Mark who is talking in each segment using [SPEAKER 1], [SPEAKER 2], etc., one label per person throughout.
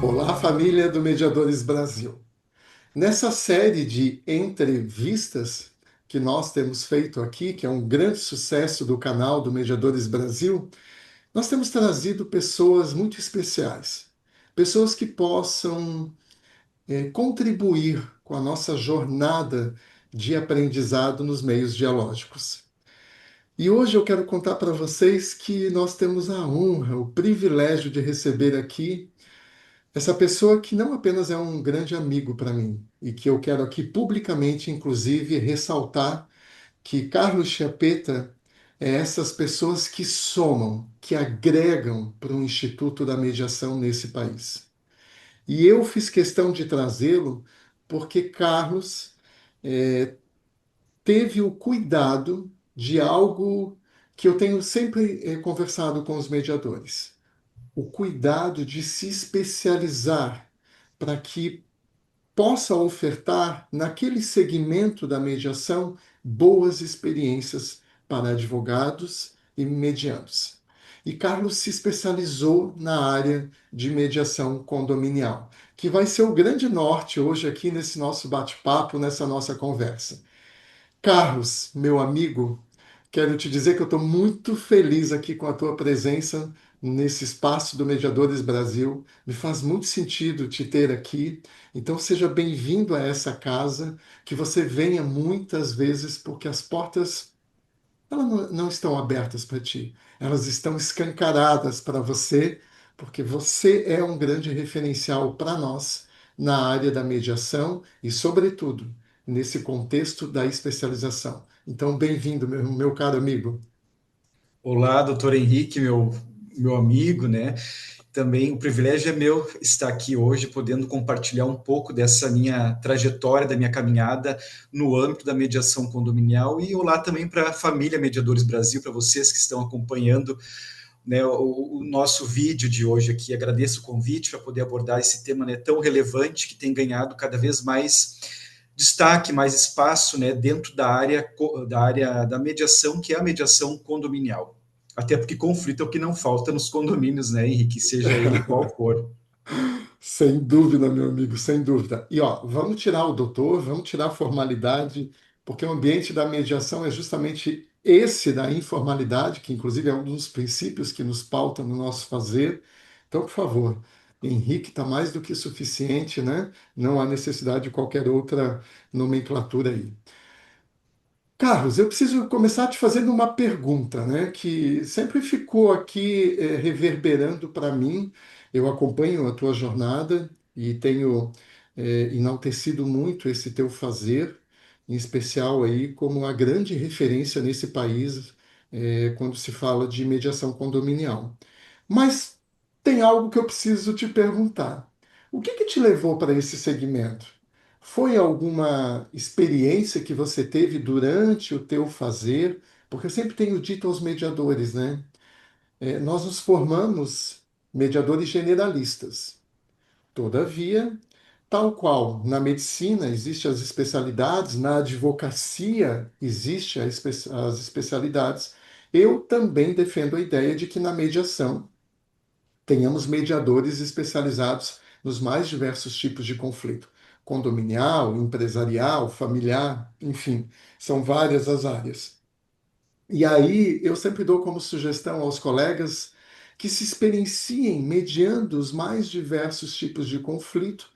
[SPEAKER 1] Olá, família do Mediadores Brasil. Nessa série de entrevistas que nós temos feito aqui, que é um grande sucesso do canal do Mediadores Brasil, nós temos trazido pessoas muito especiais, pessoas que possam contribuir com a nossa jornada de aprendizado nos meios dialógicos. E hoje eu quero contar para vocês que nós temos a honra, o privilégio de receber aqui essa pessoa que não apenas é um grande amigo para mim, e que eu quero aqui publicamente, inclusive, ressaltar que Carlos Chiappetta é essas pessoas que somam, que agregam para o Instituto da Mediação nesse país. E eu fiz questão de trazê-lo porque Carlos teve o cuidado de algo que eu tenho sempre conversado com os mediadores: o cuidado de se especializar para que possa ofertar, naquele segmento da mediação, boas experiências para advogados e medianos. E Carlos se especializou na área de mediação condominial, que vai ser o grande norte hoje aqui nesse nosso bate-papo, nessa nossa conversa. Carlos, meu amigo, quero te dizer que eu estou muito feliz aqui com a tua presença nesse espaço do Mediadores Brasil. Me faz muito sentido te ter aqui. Então, seja bem-vindo a essa casa, que você venha muitas vezes, porque as portas elas não estão abertas para ti, elas estão escancaradas para você, porque você é um grande referencial para nós na área da mediação e, sobretudo, nesse contexto da especialização. Então, bem-vindo, meu caro amigo.
[SPEAKER 2] Olá, doutor Henrique, meu amigo, né? Também o privilégio é meu estar aqui hoje, podendo compartilhar um pouco dessa minha trajetória, da minha caminhada no âmbito da mediação condominial. E olá também para a família Mediadores Brasil, para vocês que estão acompanhando, né, o nosso vídeo de hoje aqui. Agradeço o convite para poder abordar esse tema, né, tão relevante, que tem ganhado cada vez mais destaque, mais espaço, né, dentro da área da mediação, que é a mediação condominial. Até porque conflito é o que não falta nos condomínios, né, Henrique? Seja ele qual for.
[SPEAKER 1] Sem dúvida, meu amigo, sem dúvida. E ó, vamos tirar o doutor, vamos tirar a formalidade, porque o ambiente da mediação é justamente esse da informalidade, que inclusive é um dos princípios que nos pauta no nosso fazer. Então, por favor, Henrique está mais do que suficiente, né? Não há necessidade de qualquer outra nomenclatura aí. Carlos, eu preciso começar te fazendo uma pergunta, né, que sempre ficou aqui reverberando para mim. Eu acompanho a tua jornada e tenho enaltecido muito esse teu fazer, em especial aí como a grande referência nesse país quando se fala de mediação condominial. Mas tem algo que eu preciso te perguntar. O que que te levou para esse segmento? Foi alguma experiência que você teve durante o teu fazer? Porque eu sempre tenho dito aos mediadores, né? Nós nos formamos mediadores generalistas. Todavia, tal qual na medicina existem as especialidades, na advocacia existem as especialidades, eu também defendo a ideia de que na mediação tenhamos mediadores especializados nos mais diversos tipos de conflito, condominial, empresarial, familiar, enfim, são várias as áreas. E aí eu sempre dou como sugestão aos colegas que se experienciem mediando os mais diversos tipos de conflito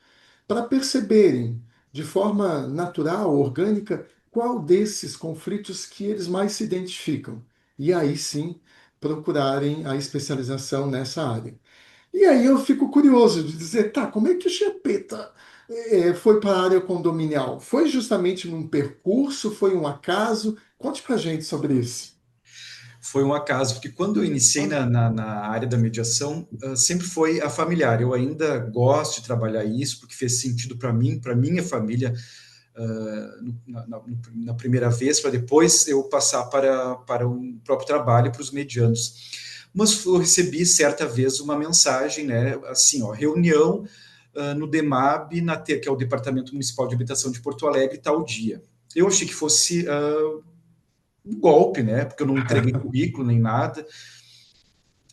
[SPEAKER 1] para perceberem de forma natural, orgânica, qual desses conflitos que eles mais se identificam. E aí sim procurarem a especialização nessa área. E aí eu fico curioso de dizer, tá, como é que o Chapeta foi para a área condominial? Foi justamente num percurso? Foi um acaso? Conte pra gente sobre isso.
[SPEAKER 2] Foi um acaso, porque quando eu iniciei na área da mediação, sempre foi a familiar. Eu ainda gosto de trabalhar isso, porque fez sentido para mim, para minha família, na primeira vez, para depois eu passar para um próprio trabalho, para os medianos. Mas eu recebi certa vez uma mensagem, né, assim, ó, reunião no DEMAB, que é o Departamento Municipal de Habitação de Porto Alegre, tal dia. Eu achei que fosse um golpe, né, porque eu não entreguei currículo nem nada.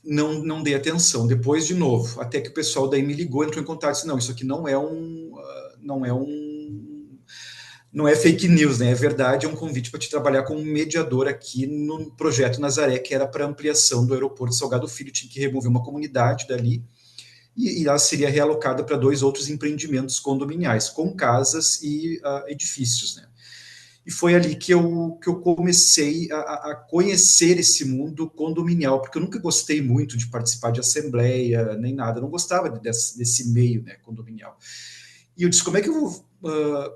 [SPEAKER 2] não dei atenção. Depois, de novo, até que o pessoal daí me ligou, entrou em contato e disse, não, isso aqui não é fake news, né? É verdade, é um convite para te trabalhar como mediador aqui no projeto Nazaré, que era para ampliação do aeroporto Salgado Filho, tinha que remover uma comunidade dali, e ela seria realocada para 2 outros empreendimentos condominiais, com casas e edifícios, né? E foi ali que eu comecei a conhecer esse mundo condominial, porque eu nunca gostei muito de participar de assembleia, nem nada, eu não gostava desse meio, né, condominial. E eu disse, como é que eu vou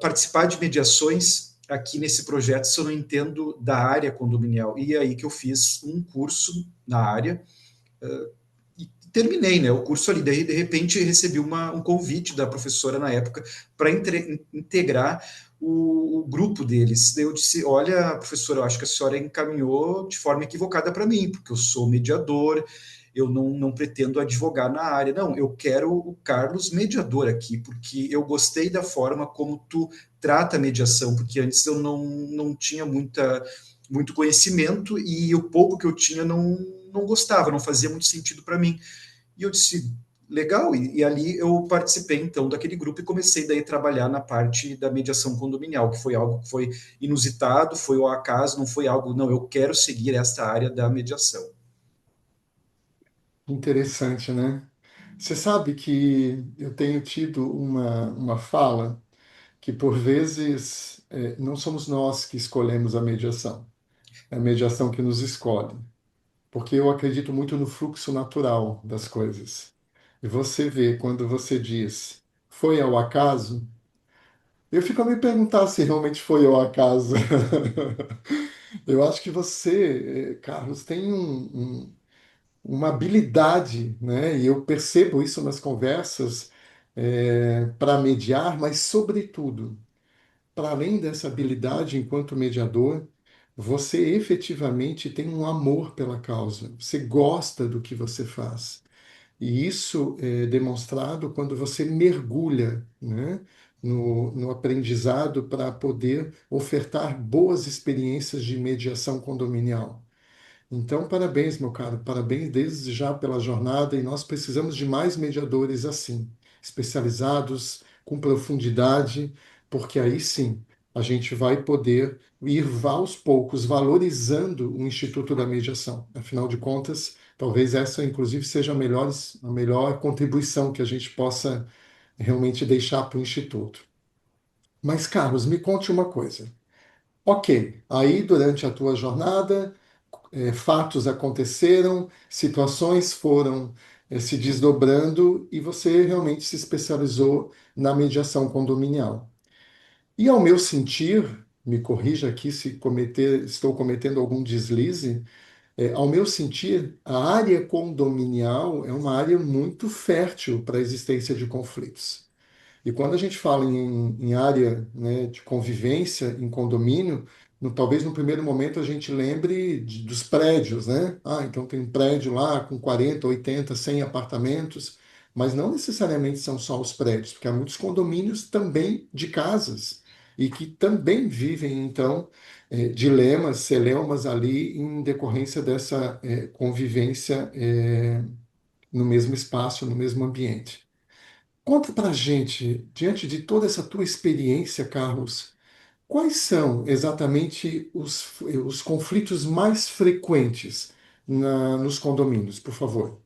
[SPEAKER 2] participar de mediações aqui nesse projeto se eu não entendo da área condominial? E é aí que eu fiz um curso na área, e terminei, né, o curso ali. Daí, de repente, recebi um convite da professora na época para integrar o grupo deles. Daí eu disse: olha, professora, eu acho que a senhora encaminhou de forma equivocada para mim, porque eu sou mediador, eu não pretendo advogar na área. Não, eu quero o Carlos mediador aqui, porque eu gostei da forma como tu trata a mediação, porque antes eu não tinha muito conhecimento e o pouco que eu tinha não gostava, não fazia muito sentido para mim. E eu disse, legal, e ali eu participei então daquele grupo e comecei daí a trabalhar na parte da mediação condominial, que foi algo que foi inusitado, foi ao acaso, não foi algo, não, eu quero seguir esta área da mediação.
[SPEAKER 1] Interessante, né? Você sabe que eu tenho tido uma fala que, por vezes, não somos nós que escolhemos a mediação, é a mediação que nos escolhe, porque eu acredito muito no fluxo natural das coisas. E você vê, quando você diz, foi ao acaso, eu fico a me perguntar se realmente foi ao acaso. Eu acho que você, Carlos, tem uma habilidade, né? E eu percebo isso nas conversas, para mediar, mas, sobretudo, para além dessa habilidade enquanto mediador, você efetivamente tem um amor pela causa. Você gosta do que você faz. E isso é demonstrado quando você mergulha, né, no aprendizado para poder ofertar boas experiências de mediação condominial. Então, parabéns, meu caro, parabéns desde já pela jornada, e nós precisamos de mais mediadores assim, especializados, com profundidade, porque aí sim a gente vai poder ir aos poucos valorizando o Instituto da Mediação. Afinal de contas, talvez essa, inclusive, seja a melhor contribuição que a gente possa realmente deixar para o Instituto. Mas, Carlos, me conte uma coisa. Ok, aí durante a tua jornada fatos aconteceram, situações foram se desdobrando e você realmente se especializou na mediação condominial. E ao meu sentir, me corrija aqui se estou cometendo algum deslize, ao meu sentir, a área condominial é uma área muito fértil para a existência de conflitos. E quando a gente fala em área, né, de convivência, em condomínio, talvez no primeiro momento a gente lembre dos prédios, né? Ah, então tem um prédio lá com 40, 80, 100 apartamentos, mas não necessariamente são só os prédios, porque há muitos condomínios também de casas e que também vivem, então, dilemas, celeumas ali em decorrência dessa convivência no mesmo espaço, no mesmo ambiente. Conta pra gente, diante de toda essa tua experiência, Carlos, quais são exatamente os conflitos mais frequentes nos condomínios, por favor?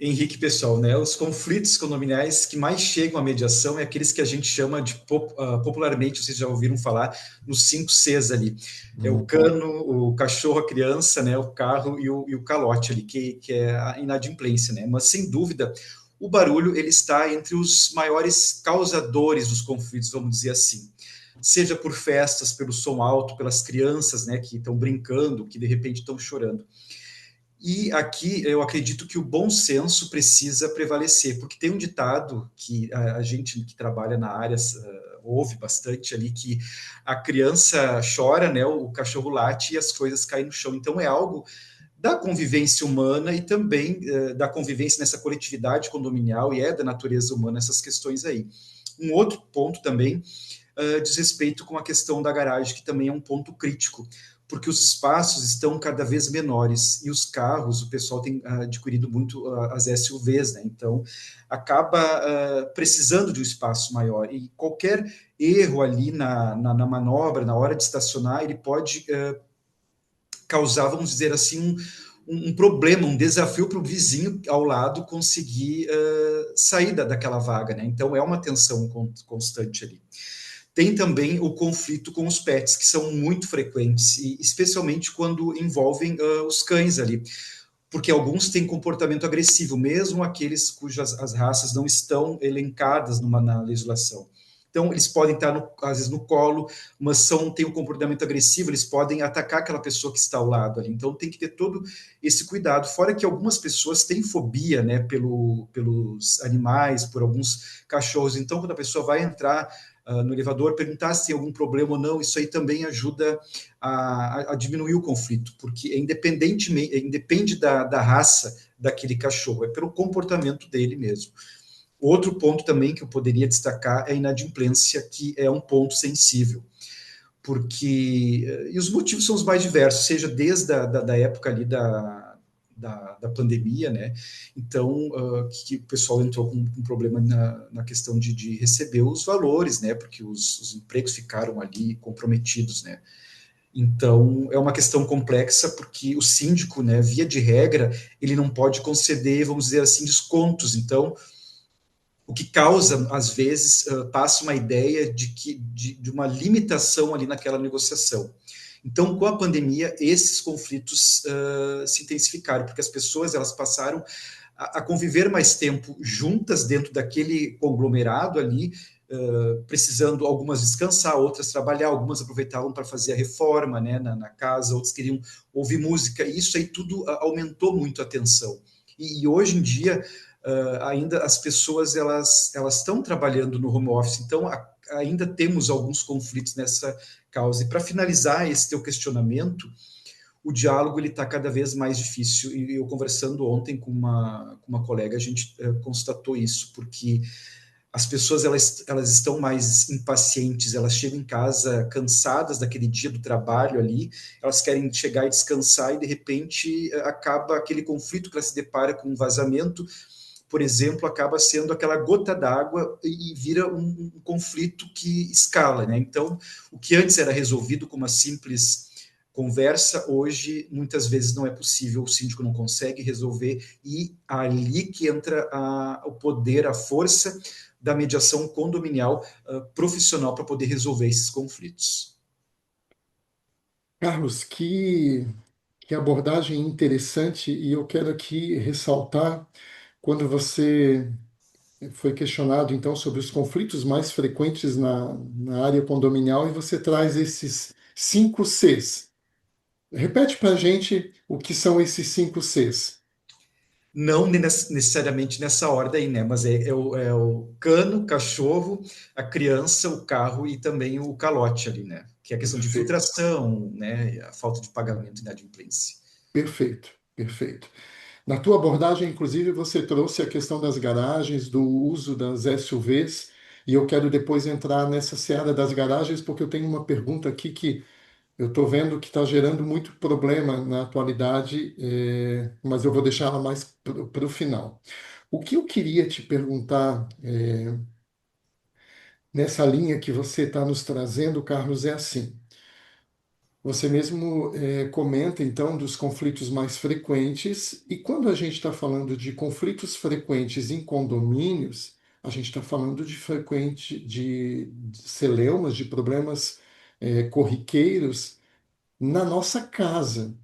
[SPEAKER 2] Henrique, pessoal, né? Os conflitos condominiais que mais chegam à mediação é aqueles que a gente chama de popularmente, vocês já ouviram falar, nos 5 Cs ali. É o
[SPEAKER 1] Uhum.
[SPEAKER 2] cano, o cachorro, a criança, né? O carro e o calote ali, que é a inadimplência, né? Mas sem dúvida, o barulho ele está entre os maiores causadores dos conflitos, vamos dizer assim. Seja por festas, pelo som alto, pelas crianças, né? Que estão brincando, que de repente estão chorando. E aqui eu acredito que o bom senso precisa prevalecer, porque tem um ditado que a gente que trabalha na área ouve bastante ali, que a criança chora, né, o cachorro late e as coisas caem no chão. Então é algo da convivência humana e também da convivência nessa coletividade condominial, e é da natureza humana essas questões aí. Um outro ponto também diz respeito com a questão da garagem, que também é um ponto crítico, porque os espaços estão cada vez menores e os carros, o pessoal tem adquirido muito as SUVs, né? Então acaba precisando de um espaço maior e qualquer erro ali na manobra, na hora de estacionar, ele pode causar, vamos dizer assim, um problema, um desafio para o vizinho ao lado conseguir sair daquela vaga, né? Então é uma tensão constante ali. Tem também o conflito com os pets, que são muito frequentes, e especialmente quando envolvem os cães ali, porque alguns têm comportamento agressivo, mesmo aqueles cujas as raças não estão elencadas na legislação. Então, eles podem estar, às vezes, no colo, mas têm um comportamento agressivo, eles podem atacar aquela pessoa que está ao lado ali. Então, tem que ter todo esse cuidado. Fora que algumas pessoas têm fobia, né, pelos animais, por alguns cachorros. Então, quando a pessoa vai entrar no elevador, perguntar se tem algum problema ou não, isso aí também ajuda a diminuir o conflito, porque independe da raça daquele cachorro, é pelo comportamento dele mesmo. Outro ponto também que eu poderia destacar é a inadimplência, que é um ponto sensível, porque e os motivos são os mais diversos, seja desde da época ali da pandemia, né? Então, que o pessoal entrou com um problema na questão de receber os valores, né? Porque os empregos ficaram ali comprometidos, né? Então, é uma questão complexa, porque o síndico, né, via de regra, ele não pode conceder, vamos dizer assim, descontos. Então, o que causa, às vezes, passa uma ideia de uma limitação ali naquela negociação. Então, com a pandemia, esses conflitos se intensificaram, porque as pessoas elas passaram a conviver mais tempo juntas dentro daquele conglomerado ali, precisando algumas descansar, outras trabalhar, algumas aproveitavam para fazer a reforma, né, na casa, outros queriam ouvir música, e isso aí tudo aumentou muito a tensão. E hoje em dia, ainda as pessoas elas estão trabalhando no home office, então ainda temos alguns conflitos nessa causa. E para finalizar esse teu questionamento, o diálogo ele está cada vez mais difícil. E eu conversando ontem com uma colega, a gente constatou isso, porque as pessoas elas estão mais impacientes, elas chegam em casa cansadas daquele dia do trabalho ali, elas querem chegar e descansar e de repente acaba aquele conflito que ela se depara com um vazamento, por exemplo, acaba sendo aquela gota d'água e vira um conflito que escala, né? Então, o que antes era resolvido com uma simples conversa, hoje muitas vezes não é possível, o síndico não consegue resolver, e ali que entra o poder, a força da mediação condominial profissional para poder resolver esses conflitos.
[SPEAKER 1] Carlos, que abordagem interessante, e eu quero aqui ressaltar quando você foi questionado então sobre os conflitos mais frequentes na área condominial e você traz esses 5 Cs. Repete para a gente o que são esses 5 Cs.
[SPEAKER 2] Não necessariamente nessa ordem, né? Mas é o cano, cachorro, a criança, o carro e também o calote ali, né? Que é a questão de
[SPEAKER 1] Perfeito,
[SPEAKER 2] filtração, né? A falta de pagamento e inadimplência.
[SPEAKER 1] perfeito, perfeito. Na tua abordagem, inclusive, você trouxe a questão das garagens, do uso das SUVs, e eu quero depois entrar nessa seara das garagens, porque eu tenho uma pergunta aqui que eu estou vendo que está gerando muito problema na atualidade, mas eu vou deixar ela mais para o final. O que eu queria te perguntar, nessa linha que você está nos trazendo, Carlos, é assim. Você mesmo comenta então dos conflitos mais frequentes, e quando a gente está falando de conflitos frequentes em condomínios, a gente está falando de frequente de celeumas, de problemas corriqueiros na nossa casa,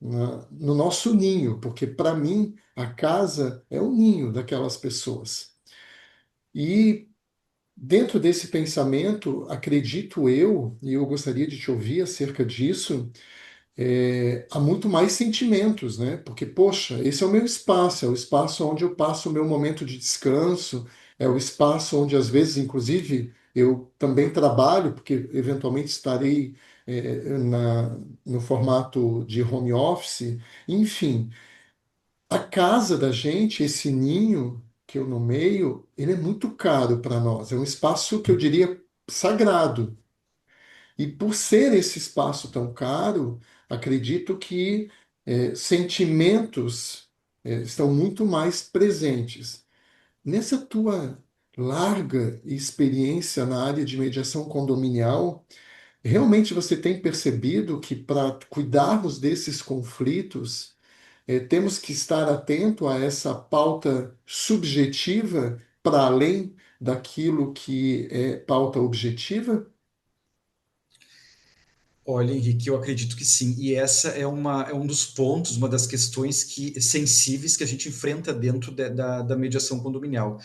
[SPEAKER 1] no nosso ninho, porque para mim a casa é o ninho daquelas pessoas. E dentro desse pensamento, acredito eu, e eu gostaria de te ouvir acerca disso, há muito mais sentimentos, né? Porque, poxa, esse é o meu espaço, é o espaço onde eu passo o meu momento de descanso, é o espaço onde, às vezes, inclusive, eu também trabalho, porque eventualmente estarei, no formato de home office, enfim. A casa da gente, esse ninho que eu nomeio, ele é muito caro para nós, é um espaço que eu diria sagrado. E por ser esse espaço tão caro, acredito que sentimentos estão muito mais presentes. Nessa tua larga experiência na área de mediação condominial, realmente você tem percebido que para cuidarmos desses conflitos, temos que estar atento a essa pauta subjetiva para além daquilo que é pauta objetiva?
[SPEAKER 2] Olha, Henrique, eu acredito que sim. E essa é um dos pontos, uma das questões sensíveis que a gente enfrenta dentro da mediação condominial.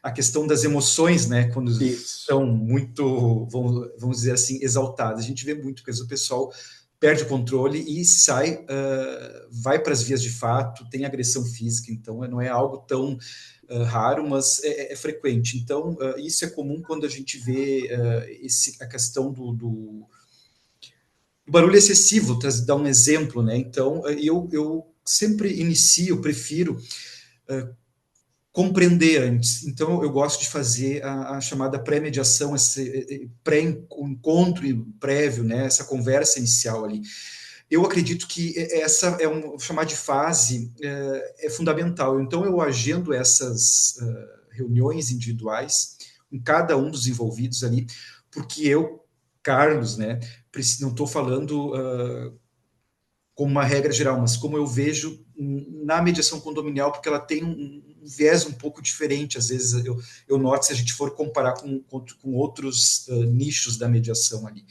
[SPEAKER 2] A questão das emoções, né, quando
[SPEAKER 1] Isso.
[SPEAKER 2] estão muito, vamos dizer assim, exaltadas. A gente vê muito que às vezes o pessoal perde o controle e sai, vai para as vias de fato, tem agressão física, então não é algo tão raro, mas é frequente. Então, isso é comum quando a gente vê a questão do barulho excessivo, dar um exemplo, né? Então, eu sempre inicio, prefiro compreender antes. Então, eu gosto de fazer a chamada pré-mediação, esse pré-encontro prévio, né? Essa conversa inicial ali. Eu acredito que essa é chamar de fase é fundamental. Então, eu agendo essas reuniões individuais com cada um dos envolvidos ali, porque eu, Carlos, né, não estou falando como uma regra geral, mas como eu vejo na mediação condominial, porque ela tem um viés um pouco diferente, às vezes eu noto se a gente for comparar com outros nichos da mediação ali.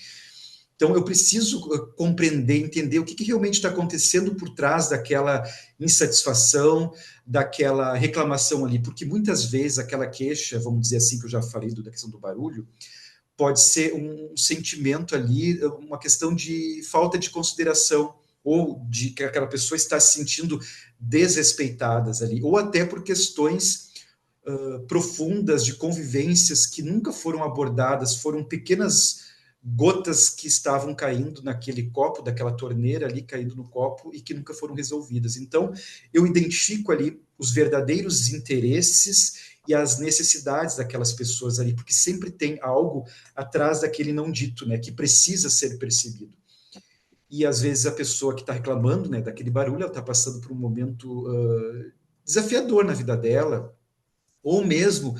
[SPEAKER 2] Então, eu preciso compreender, entender o que realmente está acontecendo por trás daquela insatisfação, daquela reclamação ali, porque muitas vezes aquela queixa, vamos dizer assim, que eu já falei da questão do barulho, pode ser um sentimento ali, uma questão de falta de consideração, ou de que aquela pessoa está se sentindo desrespeitadas ali, ou até por questões profundas de convivências que nunca foram abordadas, foram pequenas gotas que estavam caindo naquele copo, daquela torneira ali caindo no copo e que nunca foram resolvidas. Então, eu identifico ali os verdadeiros interesses e as necessidades daquelas pessoas ali, porque sempre tem algo atrás daquele não dito, né, que precisa ser percebido. E às vezes a pessoa que está reclamando, né, daquele barulho, ela está passando por um momento desafiador na vida dela, ou mesmo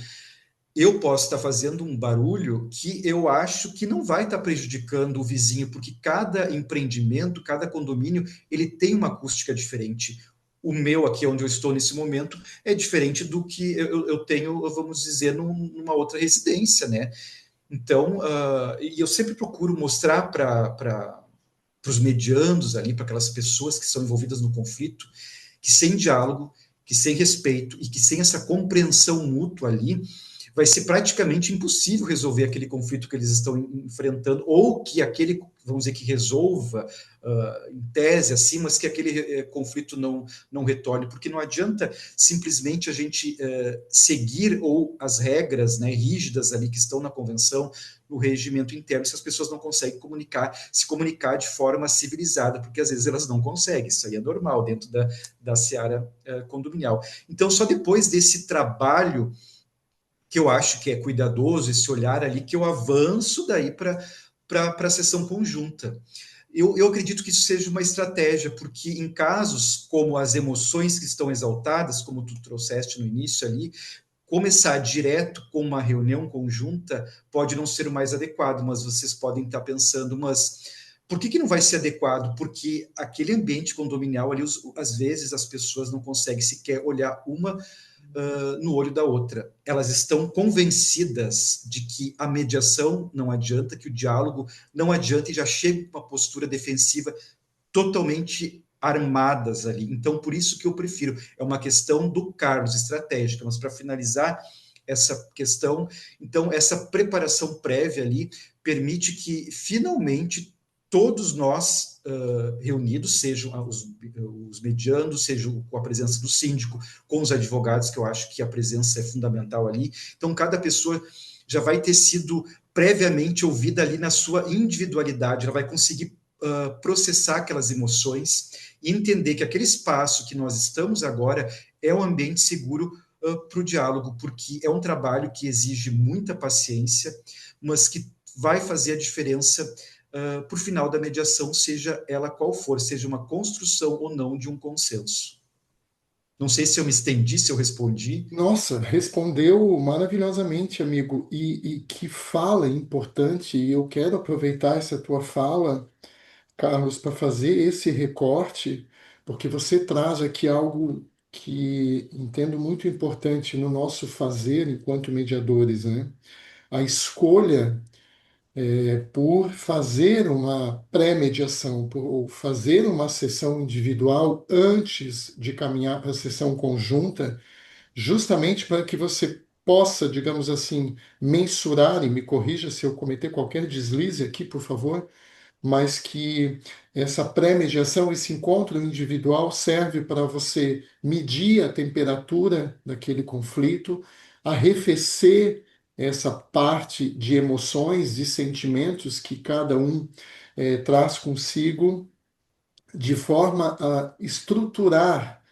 [SPEAKER 2] eu posso estar fazendo um barulho que eu acho que não vai estar prejudicando o vizinho, porque cada empreendimento, cada condomínio, ele tem uma acústica diferente. O meu aqui, onde eu estou nesse momento, é diferente do que eu tenho, vamos dizer, numa outra residência, né? Então, e eu sempre procuro mostrar para os mediandos ali, para aquelas pessoas que são envolvidas no conflito, que sem diálogo, que sem respeito e que sem essa compreensão mútua ali, vai ser praticamente impossível resolver aquele conflito que eles estão enfrentando, ou que aquele, vamos dizer, que resolva, em tese, assim, mas que aquele conflito não retorne, porque não adianta simplesmente a gente seguir ou as regras, né, rígidas ali que estão na convenção, no regimento interno, se as pessoas não conseguem se comunicar de forma civilizada, porque às vezes elas não conseguem, isso aí é normal dentro da seara condominial. Então, só depois desse trabalho que eu acho que é cuidadoso, esse olhar ali, que eu avanço daí para a sessão conjunta. Eu acredito que isso seja uma estratégia, porque em casos como as emoções que estão exaltadas, como tu trouxeste no início ali, começar direto com uma reunião conjunta pode não ser o mais adequado, mas vocês podem estar pensando, mas por que não vai ser adequado? Porque aquele ambiente condominial ali, às vezes as pessoas não conseguem sequer olhar uma no olho da outra. Elas estão convencidas de que a mediação não adianta, que o diálogo não adianta e já chegam com uma postura defensiva totalmente armadas ali. Então, por isso que eu prefiro. É uma questão do Carlos, estratégica. Mas para finalizar essa questão, então, essa preparação prévia ali permite que, finalmente, todos nós reunidos, sejam os mediandos, sejam com a presença do síndico, com os advogados, que eu acho que a presença é fundamental ali. Então, cada pessoa já vai ter sido previamente ouvida ali na sua individualidade, ela vai conseguir processar aquelas emoções e entender que aquele espaço que nós estamos agora é um ambiente seguro para o diálogo, porque é um trabalho que exige muita paciência, mas que vai fazer a diferença por final da mediação, seja ela qual for, seja uma construção ou não de um consenso. Não sei se eu me estendi, se eu respondi.
[SPEAKER 1] Nossa, respondeu maravilhosamente, amigo. E que fala importante, e eu quero aproveitar essa tua fala, Carlos, para fazer esse recorte, porque você traz aqui algo que entendo muito importante no nosso fazer enquanto mediadores, né? A escolha por fazer uma pré-mediação, por fazer uma sessão individual antes de caminhar para a sessão conjunta, justamente para que você possa, digamos assim, mensurar, e me corrija se eu cometer qualquer deslize aqui, por favor, mas que essa pré-mediação, esse encontro individual serve para você medir a temperatura daquele conflito, arrefecer essa parte de emoções e sentimentos que cada um traz consigo, de forma a estruturar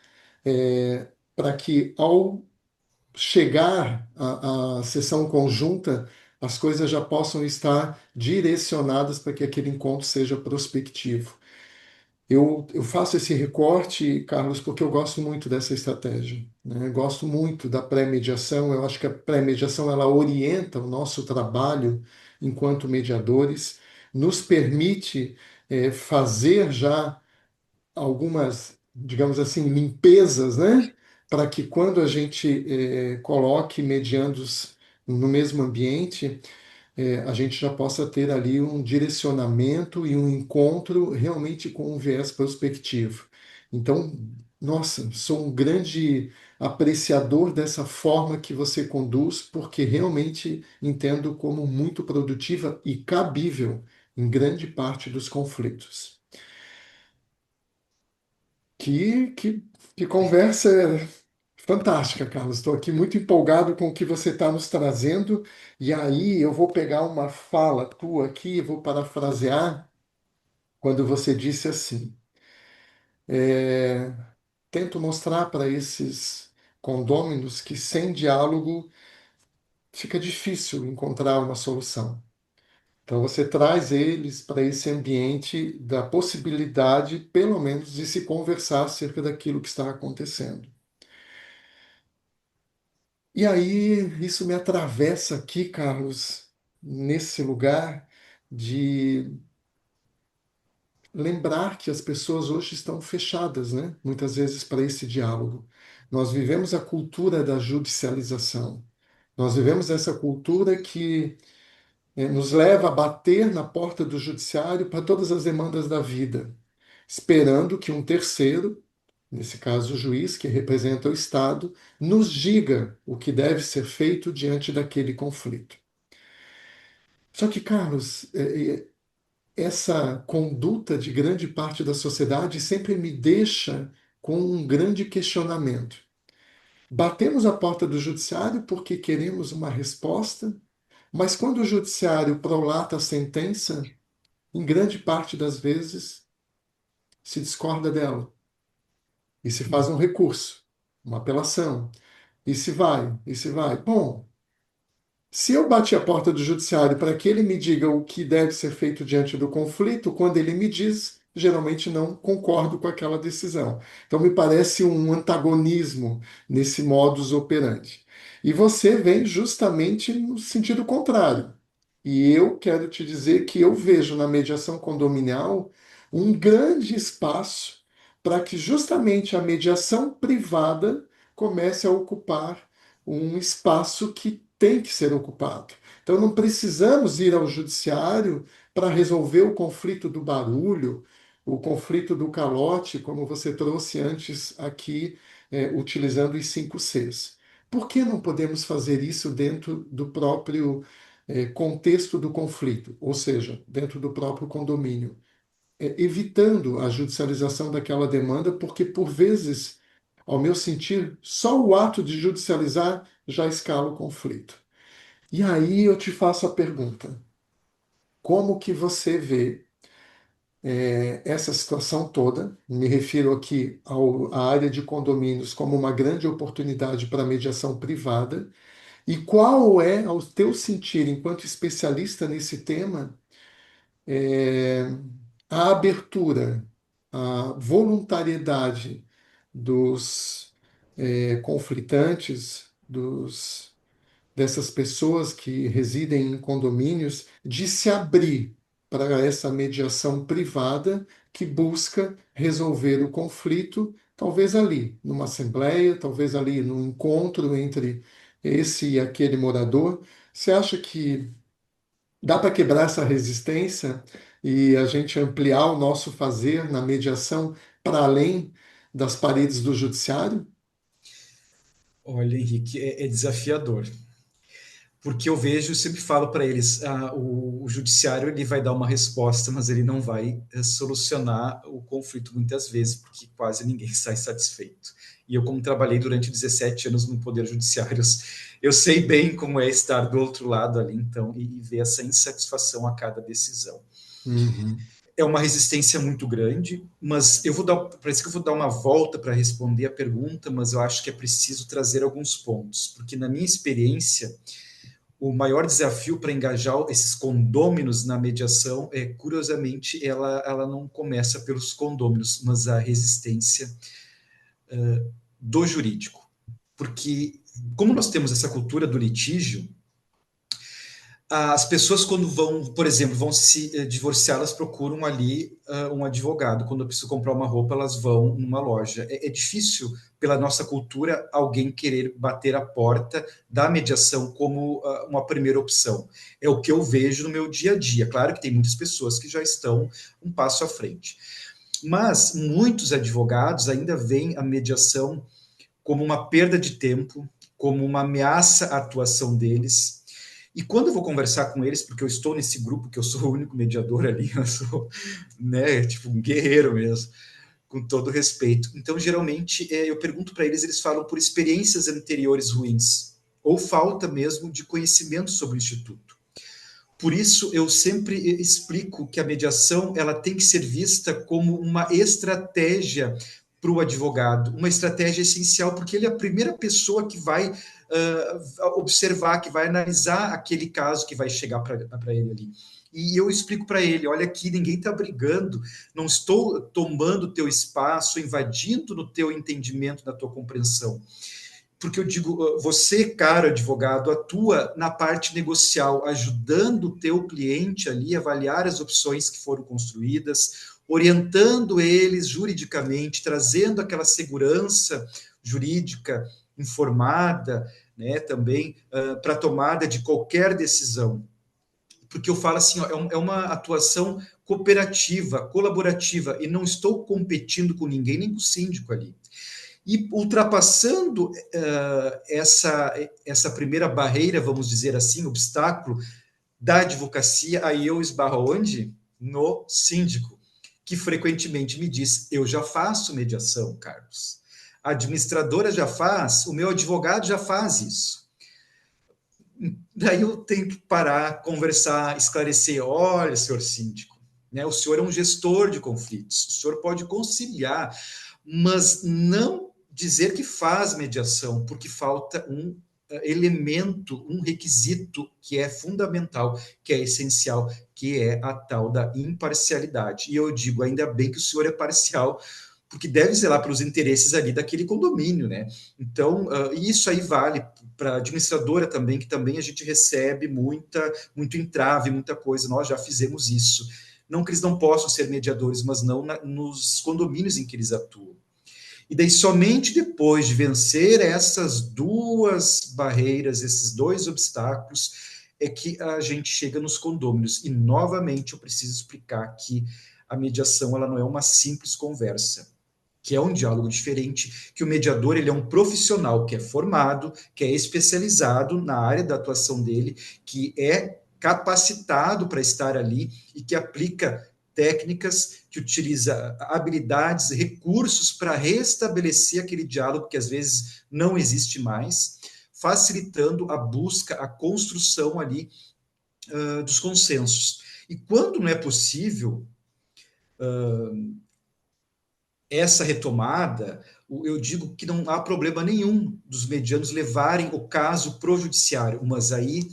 [SPEAKER 1] para que ao chegar à sessão conjunta, as coisas já possam estar direcionadas para que aquele encontro seja prospectivo. Eu faço esse recorte, Carlos, porque eu gosto muito dessa estratégia, né? Eu gosto muito da pré-mediação. Eu acho que a pré-mediação ela orienta o nosso trabalho enquanto mediadores, nos permite fazer já algumas, digamos assim, limpezas, né? Para que quando a gente coloque mediandos no mesmo ambiente, a gente já possa ter ali um direcionamento e um encontro realmente com um viés prospectivo. Então, nossa, sou um grande apreciador dessa forma que você conduz, porque realmente entendo como muito produtiva e cabível em grande parte dos conflitos. Que, que, que conversa fantástica, Carlos. Estou aqui muito empolgado com o que você está nos trazendo. E aí eu vou pegar uma fala tua aqui, e vou parafrasear quando você disse assim: é, tento mostrar para esses condôminos que sem diálogo fica difícil encontrar uma solução. Então você traz eles para esse ambiente da possibilidade, pelo menos, de se conversar acerca daquilo que está acontecendo. E aí, isso me atravessa aqui, Carlos, nesse lugar de lembrar que as pessoas hoje estão fechadas, né? Muitas vezes para esse diálogo. Nós vivemos a cultura da judicialização. Nós vivemos essa cultura que nos leva a bater na porta do judiciário para todas as demandas da vida, esperando que um terceiro, nesse caso o juiz, que representa o Estado, nos diga o que deve ser feito diante daquele conflito. Só que, Carlos, essa conduta de grande parte da sociedade sempre me deixa com um grande questionamento. Batemos a porta do judiciário porque queremos uma resposta, mas quando o judiciário prolata a sentença, em grande parte das vezes se discorda dela e se faz um recurso, uma apelação, e se vai, e se vai. Bom, se eu bati a porta do judiciário para que ele me diga o que deve ser feito diante do conflito, quando ele me diz, geralmente não concordo com aquela decisão. Então, me parece um antagonismo nesse modus operandi. E você vem justamente no sentido contrário. E eu quero te dizer que eu vejo na mediação condominial um grande espaço para que justamente a mediação privada comece a ocupar um espaço que tem que ser ocupado. Então, não precisamos ir ao judiciário para resolver o conflito do barulho, o conflito do calote, como você trouxe antes aqui, utilizando os 5 Cs. Por que não podemos fazer isso dentro do próprio contexto do conflito, ou seja, dentro do próprio condomínio? Evitando a judicialização daquela demanda, porque, por vezes, ao meu sentir, só o ato de judicializar já escala o conflito. E aí eu te faço a pergunta: como que você vê essa situação toda? Me refiro aqui à área de condomínios como uma grande oportunidade para mediação privada. E qual é, ao teu sentir, enquanto especialista nesse tema, é, a abertura, a voluntariedade dos conflitantes, dessas pessoas que residem em condomínios, de se abrir para essa mediação privada que busca resolver o conflito, talvez ali, numa assembleia, talvez ali num encontro entre esse e aquele morador. Você acha que dá para quebrar essa resistência e a gente ampliar o nosso fazer na mediação para além das paredes do judiciário?
[SPEAKER 2] Olha, Henrique, é desafiador. Porque eu vejo, sempre falo para eles, o judiciário ele vai dar uma resposta, mas ele não vai solucionar o conflito muitas vezes, porque quase ninguém sai satisfeito. E eu, como trabalhei durante 17 anos no Poder Judiciário, eu sei bem como é estar do outro lado ali, então, e ver essa insatisfação a cada decisão.
[SPEAKER 1] Uhum,
[SPEAKER 2] É uma resistência muito grande, mas parece que eu vou dar uma volta para responder a pergunta, mas eu acho que é preciso trazer alguns pontos, porque na minha experiência, o maior desafio para engajar esses condôminos na mediação é, curiosamente, ela não começa pelos condôminos, mas a resistência do jurídico. Porque, como nós temos essa cultura do litígio, as pessoas, quando vão, por exemplo, vão se divorciar, elas procuram ali um advogado. Quando eu preciso comprar uma roupa, elas vão numa loja. É difícil, pela nossa cultura, alguém querer bater a porta da mediação como uma primeira opção. É o que eu vejo no meu dia a dia. Claro que tem muitas pessoas que já estão um passo à frente. Mas muitos advogados ainda veem a mediação como uma perda de tempo, como uma ameaça à atuação deles. E quando eu vou conversar com eles, porque eu estou nesse grupo, que eu sou o único mediador ali, eu sou, né, tipo um guerreiro mesmo, com todo respeito. Então, geralmente, eu pergunto para eles, eles falam por experiências anteriores ruins, ou falta mesmo de conhecimento sobre o Instituto. Por isso, eu sempre explico que a mediação ela tem que ser vista como uma estratégia para o advogado, uma estratégia essencial, porque ele é a primeira pessoa que vai observar, que vai analisar aquele caso que vai chegar para ele ali. E eu explico para ele: olha, aqui ninguém está brigando, não estou tomando o teu espaço, invadindo no teu entendimento, na tua compreensão. Porque eu digo, você, caro advogado, atua na parte negocial, ajudando o teu cliente ali a avaliar as opções que foram construídas, orientando eles juridicamente, trazendo aquela segurança jurídica informada, né, também para a tomada de qualquer decisão. Porque eu falo assim, ó, é uma atuação cooperativa, colaborativa, e não estou competindo com ninguém, nem com o síndico ali. E ultrapassando essa primeira barreira, vamos dizer assim, obstáculo da advocacia, aí eu esbarro onde? No síndico, que frequentemente me diz: eu já faço mediação, Carlos. A administradora já faz, o meu advogado já faz isso. Daí eu tenho que parar, conversar, esclarecer: olha, senhor síndico, né, o senhor é um gestor de conflitos, o senhor pode conciliar, mas não dizer que faz mediação, porque falta um elemento, um requisito que é fundamental, que é essencial, que é a tal da imparcialidade. E eu digo, ainda bem que o senhor é parcial, porque deve zelar pelos interesses ali daquele condomínio, né? Então, isso aí vale para a administradora também, que também a gente recebe muito entrave, muita coisa. Nós já fizemos isso. Não que eles não possam ser mediadores, mas não nos condomínios em que eles atuam. E daí, somente depois de vencer essas duas barreiras, esses dois obstáculos, é que a gente chega nos condôminos. E, novamente, eu preciso explicar que a mediação ela não é uma simples conversa, que é um diálogo diferente, que o mediador ele é um profissional que é formado, que é especializado na área da atuação dele, que é capacitado para estar ali e que aplica técnicas, que utiliza habilidades, recursos para restabelecer aquele diálogo que às vezes não existe mais, facilitando a busca, a construção ali dos consensos. E quando não é possível essa retomada, eu digo que não há problema nenhum dos medianos levarem o caso para o judiciário, mas aí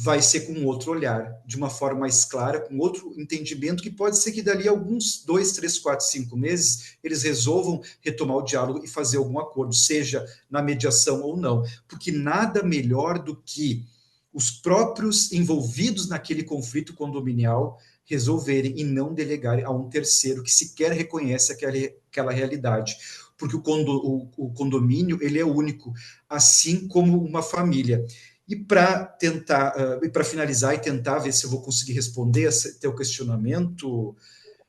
[SPEAKER 2] vai ser com outro olhar, de uma forma mais clara, com outro entendimento, que pode ser que dali a alguns 2, 3, 4, 5 meses eles resolvam retomar o diálogo e fazer algum acordo, seja na mediação ou não, porque nada melhor do que os próprios envolvidos naquele conflito condominial resolverem e não delegarem a um terceiro que sequer reconhece aquela realidade. Porque o condomínio ele é único, assim como uma família. E para tentar, para finalizar e tentar ver se eu vou conseguir responder esse teu questionamento,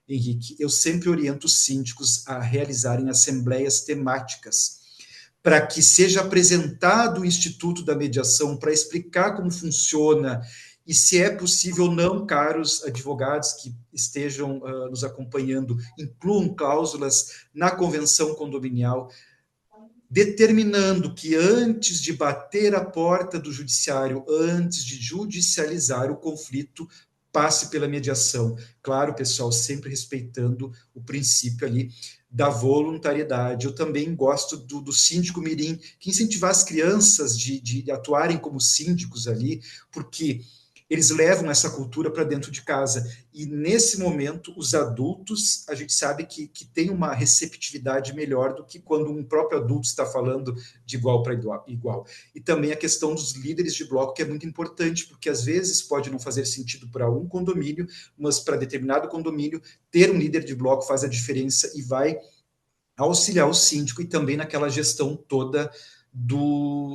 [SPEAKER 2] Henrique, eu sempre oriento os síndicos a realizarem assembleias temáticas para que seja apresentado o Instituto da Mediação, para explicar como funciona e se é possível ou não, caros advogados que estejam nos acompanhando, incluam cláusulas na convenção condominial, determinando que antes de bater a porta do judiciário, antes de judicializar o conflito, passe pela mediação. Claro, pessoal, sempre respeitando o princípio ali da voluntariedade. Eu também gosto do síndico mirim, que incentivar as crianças de atuarem como síndicos ali, porque eles levam essa cultura para dentro de casa. E nesse momento, os adultos, a gente sabe que tem uma receptividade melhor do que quando um próprio adulto está falando de igual para igual. E também a questão dos líderes de bloco, que é muito importante, porque às vezes pode não fazer sentido para um condomínio, mas para determinado condomínio, ter um líder de bloco faz a diferença e vai auxiliar o síndico e também naquela gestão toda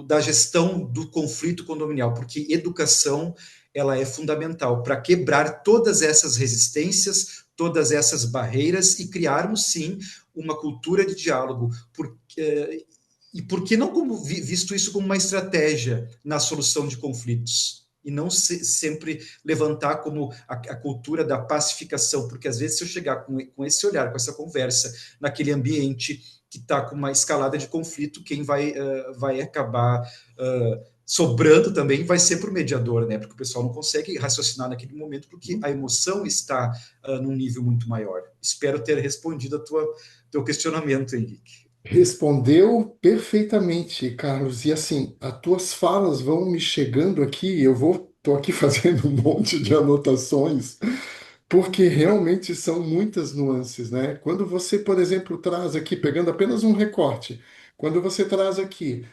[SPEAKER 2] da gestão do conflito condominial, porque educação ela é fundamental para quebrar todas essas resistências, todas essas barreiras e criarmos sim uma cultura de diálogo, porque, e por que não como, visto isso como uma estratégia na solução de conflitos? E não sempre levantar como a cultura da pacificação, porque às vezes se eu chegar com esse olhar, com essa conversa, naquele ambiente que está com uma escalada de conflito, quem vai acabar sobrando também vai ser para o mediador, né? Porque o pessoal não consegue raciocinar naquele momento, porque a emoção está num nível muito maior. Espero ter respondido a teu questionamento, Henrique.
[SPEAKER 1] Respondeu perfeitamente, Carlos. E assim, as tuas falas vão me chegando aqui, tô aqui fazendo um monte de anotações, porque realmente são muitas nuances, né? Quando você, por exemplo, traz aqui, pegando apenas um recorte, quando você traz aqui,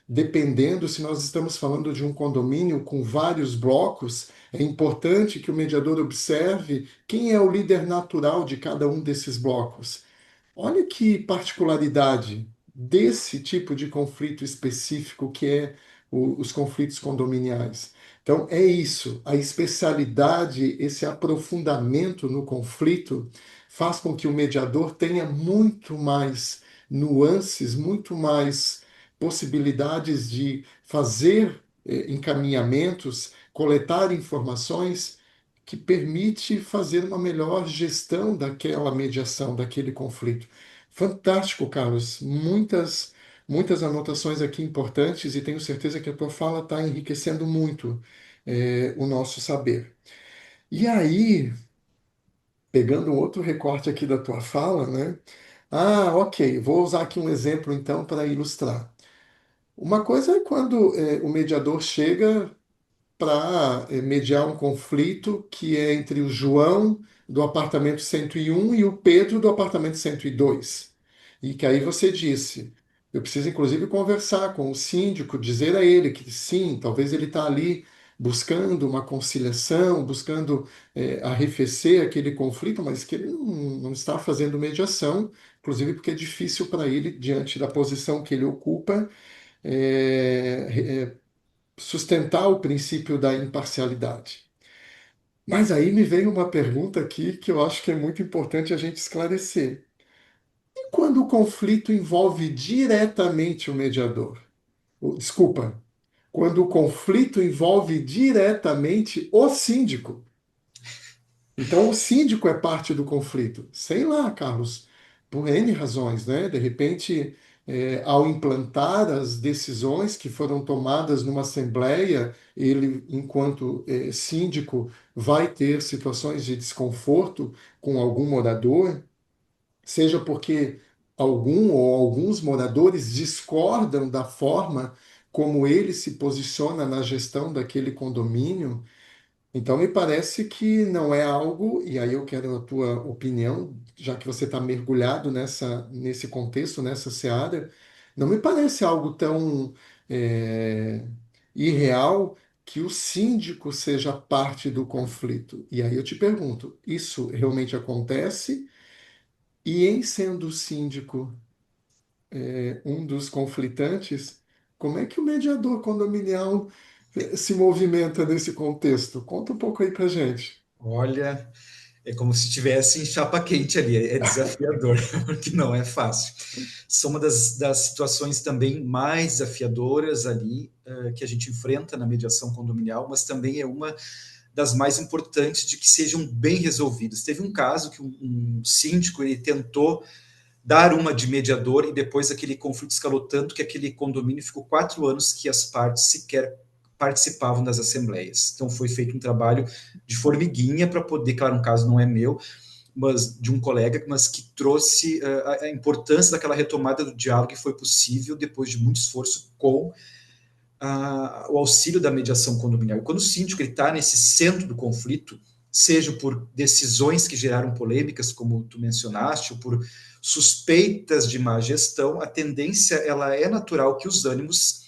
[SPEAKER 1] dependendo se nós estamos falando de um condomínio com vários blocos, é importante que o mediador observe quem é o líder natural de cada um desses blocos. Olha que particularidade desse tipo de conflito específico que é os conflitos condominiais. Então, é isso, a especialidade, esse aprofundamento no conflito faz com que o mediador tenha muito mais nuances, muito mais possibilidades de fazer encaminhamentos, coletar informações que permite fazer uma melhor gestão daquela mediação, daquele conflito. Fantástico, Carlos. Muitas anotações aqui importantes e tenho certeza que a tua fala está enriquecendo muito o nosso saber. E aí, pegando um outro recorte aqui da tua fala, né? Ok, vou usar aqui um exemplo então para ilustrar. Uma coisa é quando o mediador chega para mediar um conflito que é entre o João do apartamento 101 e o Pedro do apartamento 102. E que aí você disse, eu preciso inclusive conversar com o síndico, dizer a ele que sim, talvez ele está ali buscando uma conciliação, buscando arrefecer aquele conflito, mas que ele não está fazendo mediação, inclusive porque é difícil para ele, diante da posição que ele ocupa, sustentar o princípio da imparcialidade. Mas aí me veio uma pergunta aqui que eu acho que é muito importante a gente esclarecer. E quando o conflito envolve diretamente o mediador? Desculpa, quando o conflito envolve diretamente o síndico? Então, o síndico é parte do conflito. Sei lá, Carlos, por N razões, né? De repente, ao implantar as decisões que foram tomadas numa assembleia, ele, enquanto síndico, vai ter situações de desconforto com algum morador, seja porque algum ou alguns moradores discordam da forma como ele se posiciona na gestão daquele condomínio. Então, me parece que não é algo, e aí eu quero a tua opinião, já que você está mergulhado nesse contexto, nessa seara, não me parece algo tão é, irreal que o síndico seja parte do conflito. E aí eu te pergunto, isso realmente acontece? E em sendo o síndico um dos conflitantes, como é que o mediador condominial se movimenta nesse contexto? Conta um pouco aí pra gente.
[SPEAKER 2] Olha, é como se estivesse em chapa quente ali, é desafiador, porque não é fácil. São uma das situações também mais desafiadoras ali que a gente enfrenta na mediação condominial, mas também é uma das mais importantes de que sejam bem resolvidas. Teve um caso que um síndico ele tentou dar uma de mediador e depois aquele conflito escalou tanto que aquele condomínio ficou 4 anos que as partes sequer participavam das assembleias. Então foi feito um trabalho de formiguinha para poder, claro, um caso não é meu, mas de um colega, mas que trouxe a importância daquela retomada do diálogo que foi possível depois de muito esforço com o auxílio da mediação condominial. E quando o síndico está nesse centro do conflito, seja por decisões que geraram polêmicas, como tu mencionaste, ou por suspeitas de má gestão, a tendência ela é natural que os ânimos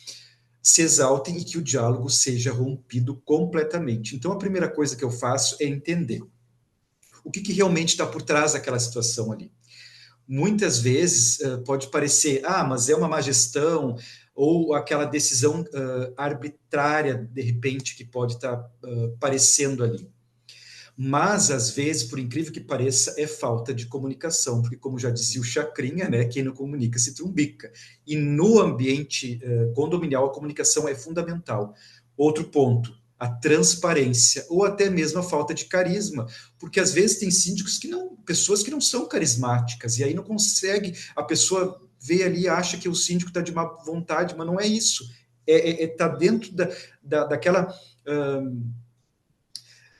[SPEAKER 2] se exaltem e que o diálogo seja rompido completamente. Então, a primeira coisa que eu faço é entender o que realmente está por trás daquela situação ali. Muitas vezes pode parecer, mas é uma má gestão, ou aquela decisão arbitrária, de repente, que pode estar parecendo ali. Mas, às vezes, por incrível que pareça, é falta de comunicação, porque, como já dizia o Chacrinha, né, quem não comunica se trumbica. E no ambiente condominial, a comunicação é fundamental. Outro ponto, a transparência, ou até mesmo a falta de carisma, porque às vezes tem síndicos que não, pessoas que não são carismáticas, e aí não consegue, a pessoa vê ali e acha que o síndico está de má vontade, mas não é isso. Tá dentro daquela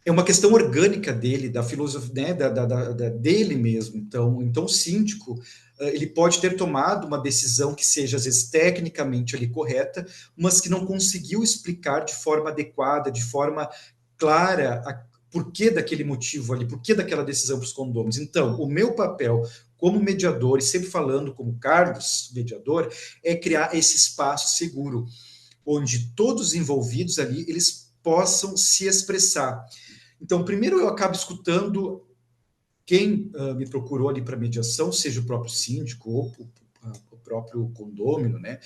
[SPEAKER 2] é uma questão orgânica dele, da filosofia, né, dele mesmo. Então, o síndico ele pode ter tomado uma decisão que seja, às vezes, tecnicamente ali correta, mas que não conseguiu explicar de forma adequada, de forma clara, por que daquele motivo ali, por que daquela decisão para os condôminos. Então, o meu papel como mediador, e sempre falando como Carlos, mediador, é criar esse espaço seguro, onde todos os envolvidos ali, eles possam se expressar. Então, primeiro eu acabo escutando quem me procurou ali para mediação, seja o próprio síndico ou o próprio condômino, né?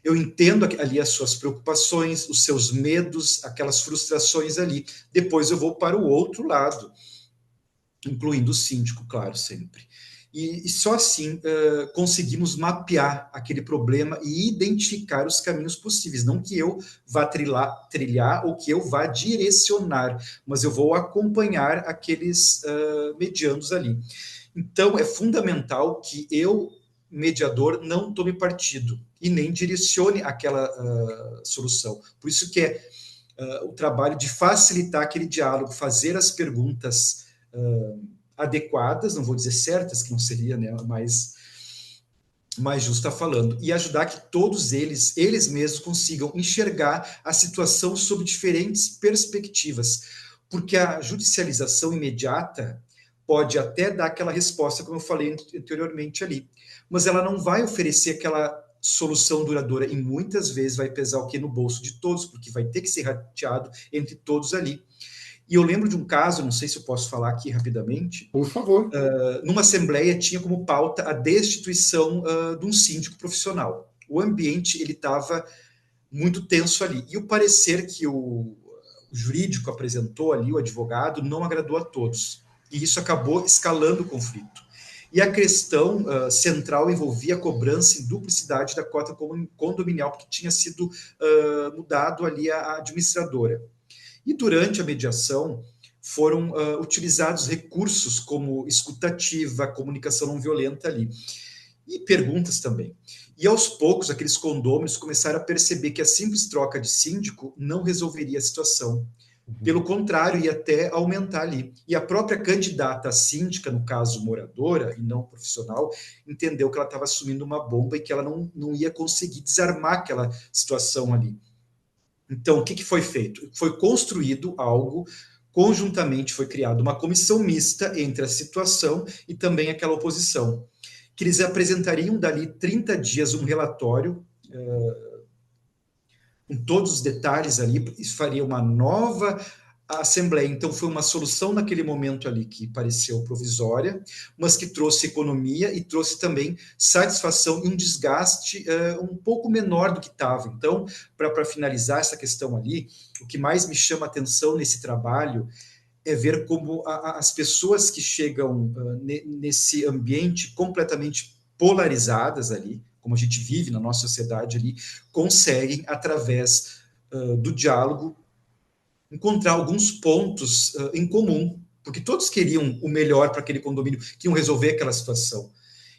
[SPEAKER 2] Eu entendo ali as suas preocupações, os seus medos, aquelas frustrações ali. Depois eu vou para o outro lado, incluindo o síndico, claro, sempre. E só assim conseguimos mapear aquele problema e identificar os caminhos possíveis. Não que eu vá trilhar ou que eu vá direcionar, mas eu vou acompanhar aqueles mediandos ali. Então, é fundamental que eu, mediador, não tome partido e nem direcione aquela solução. Por isso que é o trabalho de facilitar aquele diálogo, fazer as perguntas adequadas, não vou dizer certas, que não seria, né, mais justo estar falando, e ajudar que todos eles mesmos consigam enxergar a situação sob diferentes perspectivas, porque a judicialização imediata pode até dar aquela resposta, como eu falei anteriormente ali, mas ela não vai oferecer aquela solução duradoura e muitas vezes vai pesar o que no bolso de todos, porque vai ter que ser rateado entre todos ali. E eu lembro de um caso, não sei se eu posso falar aqui rapidamente,
[SPEAKER 1] Por favor.
[SPEAKER 2] numa assembleia tinha como pauta a destituição de um síndico profissional. O ambiente ele estava muito tenso ali. E o parecer que o jurídico apresentou ali, o advogado, não agradou a todos. E isso acabou escalando o conflito. E a questão central envolvia a cobrança em duplicidade da cota condominial, porque tinha sido mudado ali a administradora. E durante a mediação foram utilizados recursos como escutativa, comunicação não violenta ali, e perguntas também. E aos poucos, aqueles condôminos começaram a perceber que a simples troca de síndico não resolveria a situação. Pelo contrário, ia até aumentar ali. E a própria candidata síndica, no caso moradora e não profissional, entendeu que ela estava assumindo uma bomba e que ela não ia conseguir desarmar aquela situação ali. Então, o que, que foi feito? Foi construído algo, conjuntamente foi criada uma comissão mista entre a situação e também aquela oposição, que eles apresentariam dali 30 dias um relatório com todos os detalhes ali, isso faria uma nova assembleia. Então, foi uma solução naquele momento ali que pareceu provisória, mas que trouxe economia e trouxe também satisfação e um desgaste um pouco menor do que estava. Então, para finalizar essa questão ali, o que mais me chama a atenção nesse trabalho é ver como as pessoas que chegam nesse ambiente completamente polarizadas ali, como a gente vive na nossa sociedade ali, conseguem, através do diálogo, encontrar alguns pontos em comum, porque todos queriam o melhor para aquele condomínio, queriam resolver aquela situação.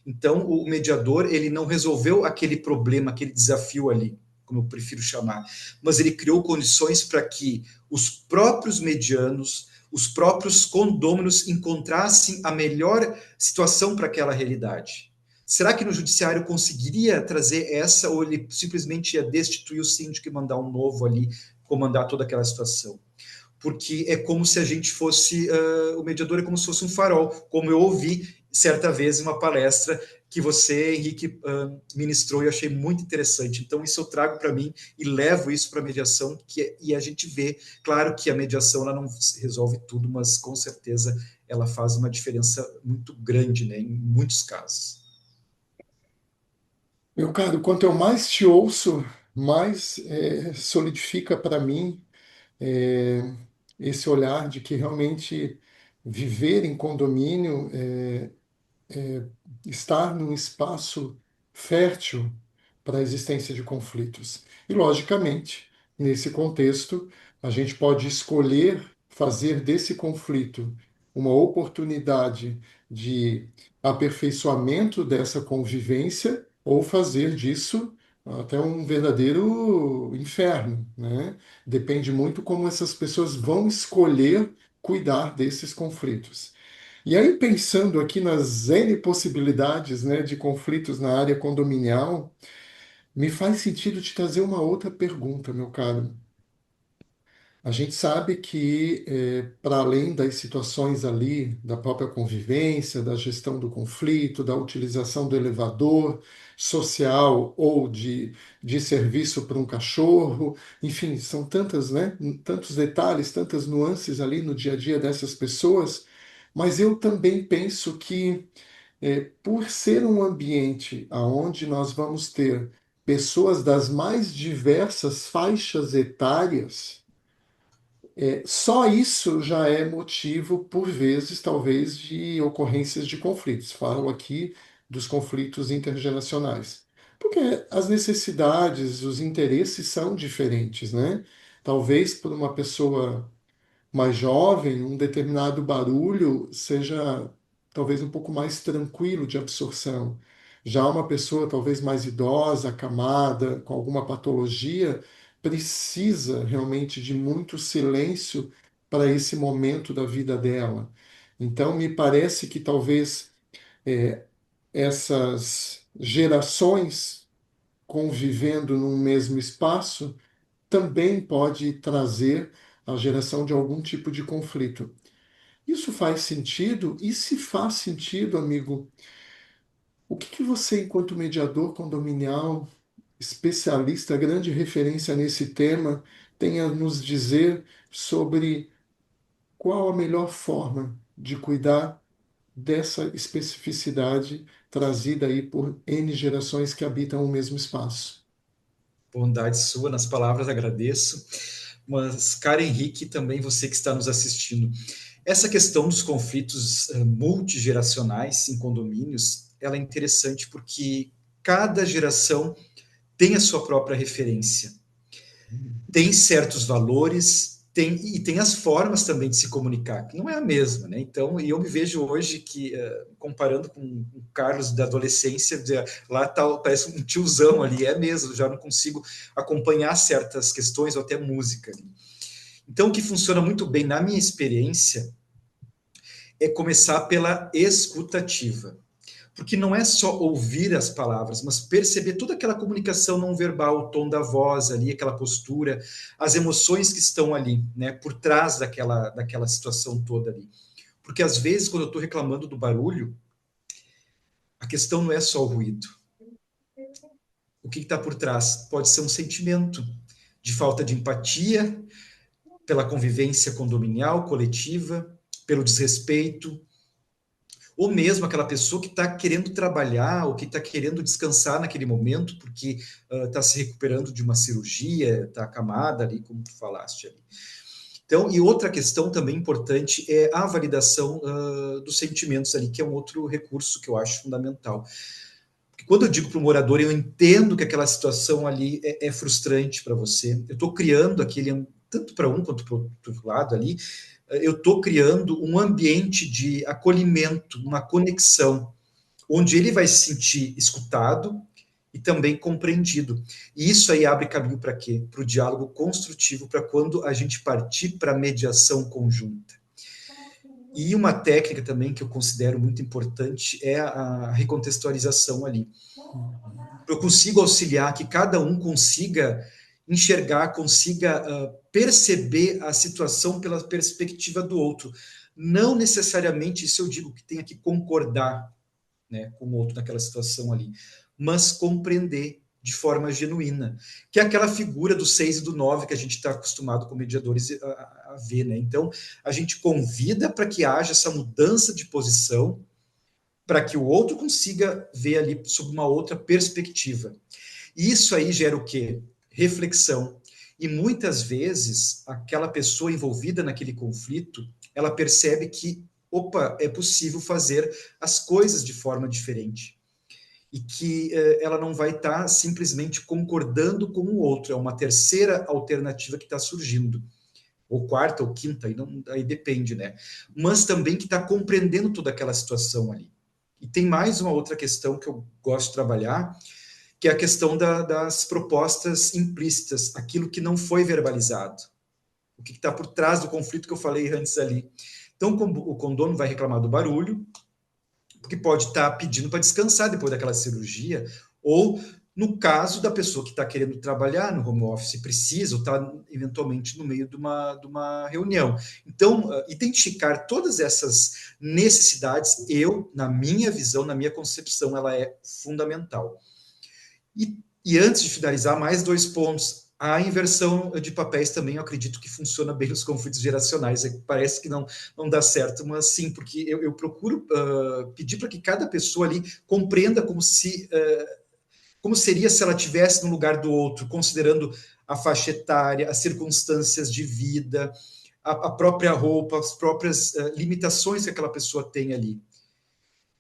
[SPEAKER 2] Então, o mediador, ele não resolveu aquele problema, aquele desafio ali, como eu prefiro chamar, mas ele criou condições para que os próprios medianos, os próprios condôminos encontrassem a melhor situação para aquela realidade. Será que no judiciário conseguiria trazer essa, ou ele simplesmente ia destituir o síndico e mandar um novo ali comandar toda aquela situação? Porque é como se a gente fosse, o mediador é como se fosse um farol, como eu ouvi certa vez em uma palestra que você, Henrique, ministrou e eu achei muito interessante. Então, isso eu trago para mim e levo isso para a mediação, e a gente vê, claro que a mediação ela não resolve tudo, mas com certeza ela faz uma diferença muito grande, né, em muitos casos.
[SPEAKER 1] Meu caro, quanto eu mais te ouço, mais solidifica para mim é, esse olhar de que realmente viver em condomínio estar num espaço fértil para a existência de conflitos. E, logicamente, nesse contexto, a gente pode escolher fazer desse conflito uma oportunidade de aperfeiçoamento dessa convivência ou fazer disso até um verdadeiro inferno, né? Depende muito como essas pessoas vão escolher cuidar desses conflitos. E aí, pensando aqui nas N possibilidades, né, de conflitos na área condominial, me faz sentido te trazer uma outra pergunta, meu caro. A gente sabe que, para além das situações ali, da própria convivência, da gestão do conflito, da utilização do elevador social ou de serviço para um cachorro, enfim, são tantas, né, tantos detalhes, tantas nuances ali no dia a dia dessas pessoas, mas eu também penso que por ser um ambiente onde nós vamos ter pessoas das mais diversas faixas etárias, só isso já é motivo, por vezes, talvez, de ocorrências de conflitos. Falo aqui dos conflitos intergeracionais. Porque as necessidades, os interesses são diferentes, né? Talvez por uma pessoa mais jovem, um determinado barulho seja talvez um pouco mais tranquilo de absorção. Já uma pessoa talvez mais idosa, acamada, com alguma patologia, precisa realmente de muito silêncio para esse momento da vida dela. Então, me parece que talvez essas gerações convivendo num mesmo espaço também pode trazer a geração de algum tipo de conflito. Isso faz sentido? E se faz sentido, amigo, o que que você, enquanto mediador condominial, especialista, grande referência nesse tema, tem a nos dizer sobre qual a melhor forma de cuidar dessa especificidade trazida aí por N gerações que habitam o mesmo espaço?
[SPEAKER 2] Bondade sua, nas palavras agradeço. Mas, cara Henrique, também você que está nos assistindo, essa questão dos conflitos multigeracionais em condomínios, ela é interessante porque cada geração tem a sua própria referência, tem certos valores, tem as formas também de se comunicar, que não é a mesma, né? Então, e eu me vejo hoje que, comparando com o Carlos da adolescência, lá tá, parece um tiozão ali, é mesmo, já não consigo acompanhar certas questões ou até música ali. Então, o que funciona muito bem, na minha experiência, é começar pela escutativa. Porque não é só ouvir as palavras, mas perceber toda aquela comunicação não verbal, o tom da voz ali, aquela postura, as emoções que estão ali, né, por trás daquela situação toda ali. Porque às vezes, quando eu estou reclamando do barulho, a questão não é só o ruído. O que está por trás? Pode ser um sentimento de falta de empatia pela convivência condominial, coletiva, pelo desrespeito, ou mesmo aquela pessoa que está querendo trabalhar ou que está querendo descansar naquele momento porque está se recuperando de uma cirurgia, está acamada ali, como tu falaste ali. Então, e outra questão também importante é a validação dos sentimentos ali, que é um outro recurso que eu acho fundamental. Porque quando eu digo para o morador, eu entendo que aquela situação ali é frustrante para você, eu estou criando aquele, tanto para um quanto para o outro lado ali, eu estou criando um ambiente de acolhimento, uma conexão, onde ele vai se sentir escutado e também compreendido. E isso aí abre caminho para quê? Para o diálogo construtivo, para quando a gente partir para a mediação conjunta. E uma técnica também que eu considero muito importante é a recontextualização ali. Eu consigo auxiliar que cada um consiga enxergar, consiga perceber a situação pela perspectiva do outro. Não necessariamente, isso eu digo, que tenha que concordar, né, com o outro naquela situação ali, mas compreender de forma genuína, que é aquela figura do 6 e do 9 que a gente está acostumado com mediadores a ver, né? Então, a gente convida para que haja essa mudança de posição, para que o outro consiga ver ali sob uma outra perspectiva. E isso aí gera o quê? Reflexão. E muitas vezes, aquela pessoa envolvida naquele conflito, ela percebe que, opa, é possível fazer as coisas de forma diferente. E que ela não vai estar simplesmente concordando com o outro, é uma terceira alternativa que está surgindo, ou quarta ou quinta, aí, não, aí depende, né? Mas também que está compreendendo toda aquela situação ali. E tem mais uma outra questão que eu gosto de trabalhar, que é a questão das propostas implícitas, aquilo que não foi verbalizado, o que está por trás do conflito que eu falei antes ali. Então, o condono vai reclamar do barulho, porque pode estar pedindo para descansar depois daquela cirurgia, ou no caso da pessoa que está querendo trabalhar no home office, precisa, ou está eventualmente no meio de uma reunião. Então, identificar todas essas necessidades, na minha visão, na minha concepção, ela é fundamental. E antes de finalizar, mais 2 pontos. A inversão de papéis também, eu acredito que funciona bem nos conflitos geracionais. Parece que não dá certo, mas sim, porque eu procuro pedir para que cada pessoa ali compreenda como seria se ela estivesse no lugar do outro, considerando a faixa etária, as circunstâncias de vida, a própria roupa, as próprias limitações que aquela pessoa tem ali.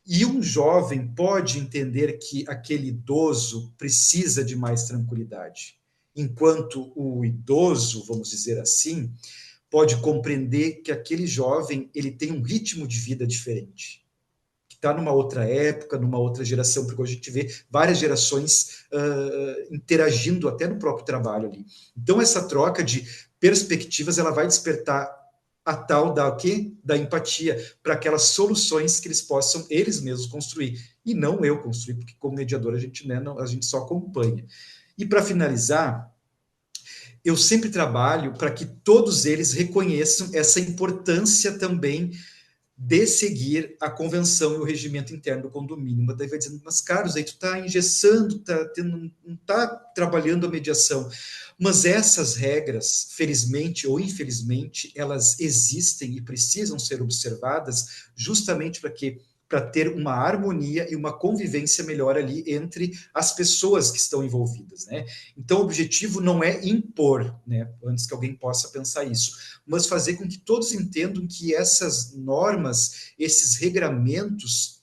[SPEAKER 2] E um jovem pode entender que aquele idoso precisa de mais tranquilidade, enquanto o idoso, vamos dizer assim, pode compreender que aquele jovem ele tem um ritmo de vida diferente, que está numa outra época, numa outra geração, porque hoje a gente vê várias gerações interagindo até no próprio trabalho ali. Então essa troca de perspectivas ela vai despertar a tal da empatia, para aquelas soluções que eles possam eles mesmos construir, e não eu construir, porque como mediador a gente, né, a gente só acompanha. E para finalizar, eu sempre trabalho para que todos eles reconheçam essa importância também de seguir a convenção e o regimento interno do condomínio. Mas daí vai dizendo, mas Carlos, aí tu está engessando, não está trabalhando a mediação. Mas essas regras, felizmente ou infelizmente, elas existem e precisam ser observadas justamente para quê? Para ter uma harmonia e uma convivência melhor ali entre as pessoas que estão envolvidas, né? Então, o objetivo não é impor, né? Antes que alguém possa pensar isso, mas fazer com que todos entendam que essas normas, esses regramentos,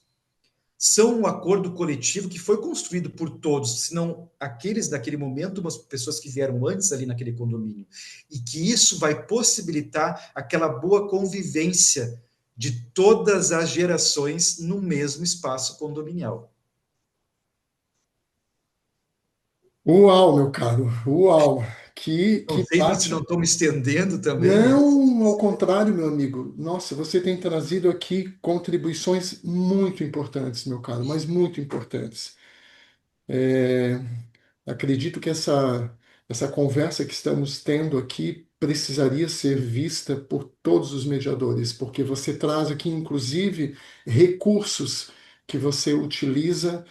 [SPEAKER 2] são um acordo coletivo que foi construído por todos, senão aqueles daquele momento, umas pessoas que vieram antes ali naquele condomínio, e que isso vai possibilitar aquela boa convivência de todas as gerações no mesmo espaço condominial.
[SPEAKER 1] Uau, meu caro, uau!
[SPEAKER 2] Não
[SPEAKER 1] que
[SPEAKER 2] sei se não
[SPEAKER 1] bate.
[SPEAKER 2] estou me estendendo também, mas
[SPEAKER 1] Não, ao contrário, meu amigo. Nossa, você tem trazido aqui contribuições muito importantes, meu caro, mas muito importantes. É, acredito que essa conversa que estamos tendo aqui precisaria ser vista por todos os mediadores, porque você traz aqui, inclusive, recursos que você utiliza,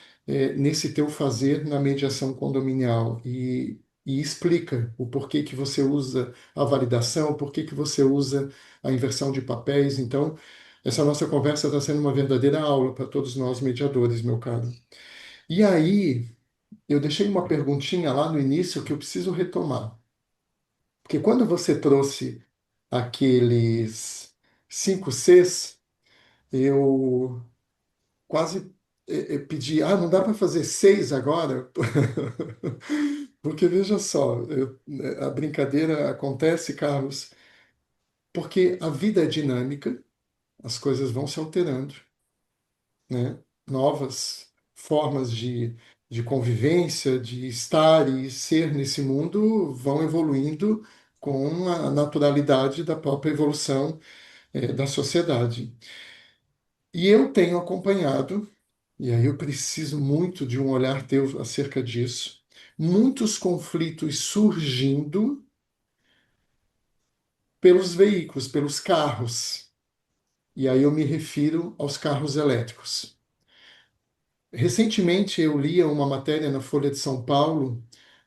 [SPEAKER 1] nesse teu fazer na mediação condominial e explica o porquê que você usa a validação, o porquê que você usa a inversão de papéis. Então, essa nossa conversa está sendo uma verdadeira aula para todos nós mediadores, meu caro. E aí, eu deixei uma perguntinha lá no início que eu preciso retomar. Porque quando você trouxe aqueles 5 Cs, eu quase pedi, não dá para fazer 6 agora? Porque veja só, a brincadeira acontece, Carlos, porque a vida é dinâmica, as coisas vão se alterando, né? Novas formas de convivência, de estar e ser nesse mundo vão evoluindo com a naturalidade da própria evolução, da sociedade. E eu tenho acompanhado, e aí eu preciso muito de um olhar teu acerca disso, muitos conflitos surgindo pelos veículos, pelos carros. E aí eu me refiro aos carros elétricos. Recentemente eu lia uma matéria na Folha de São Paulo,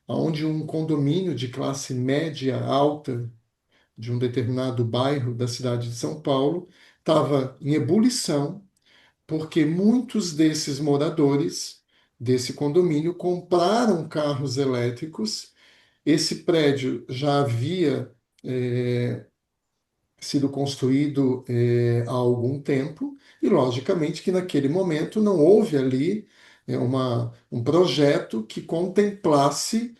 [SPEAKER 1] onde um condomínio de classe média alta de um determinado bairro da cidade de São Paulo estava em ebulição, porque muitos desses moradores desse condomínio compraram carros elétricos. Esse prédio já havia sido construído há algum tempo, e logicamente que naquele momento não houve ali um projeto que contemplasse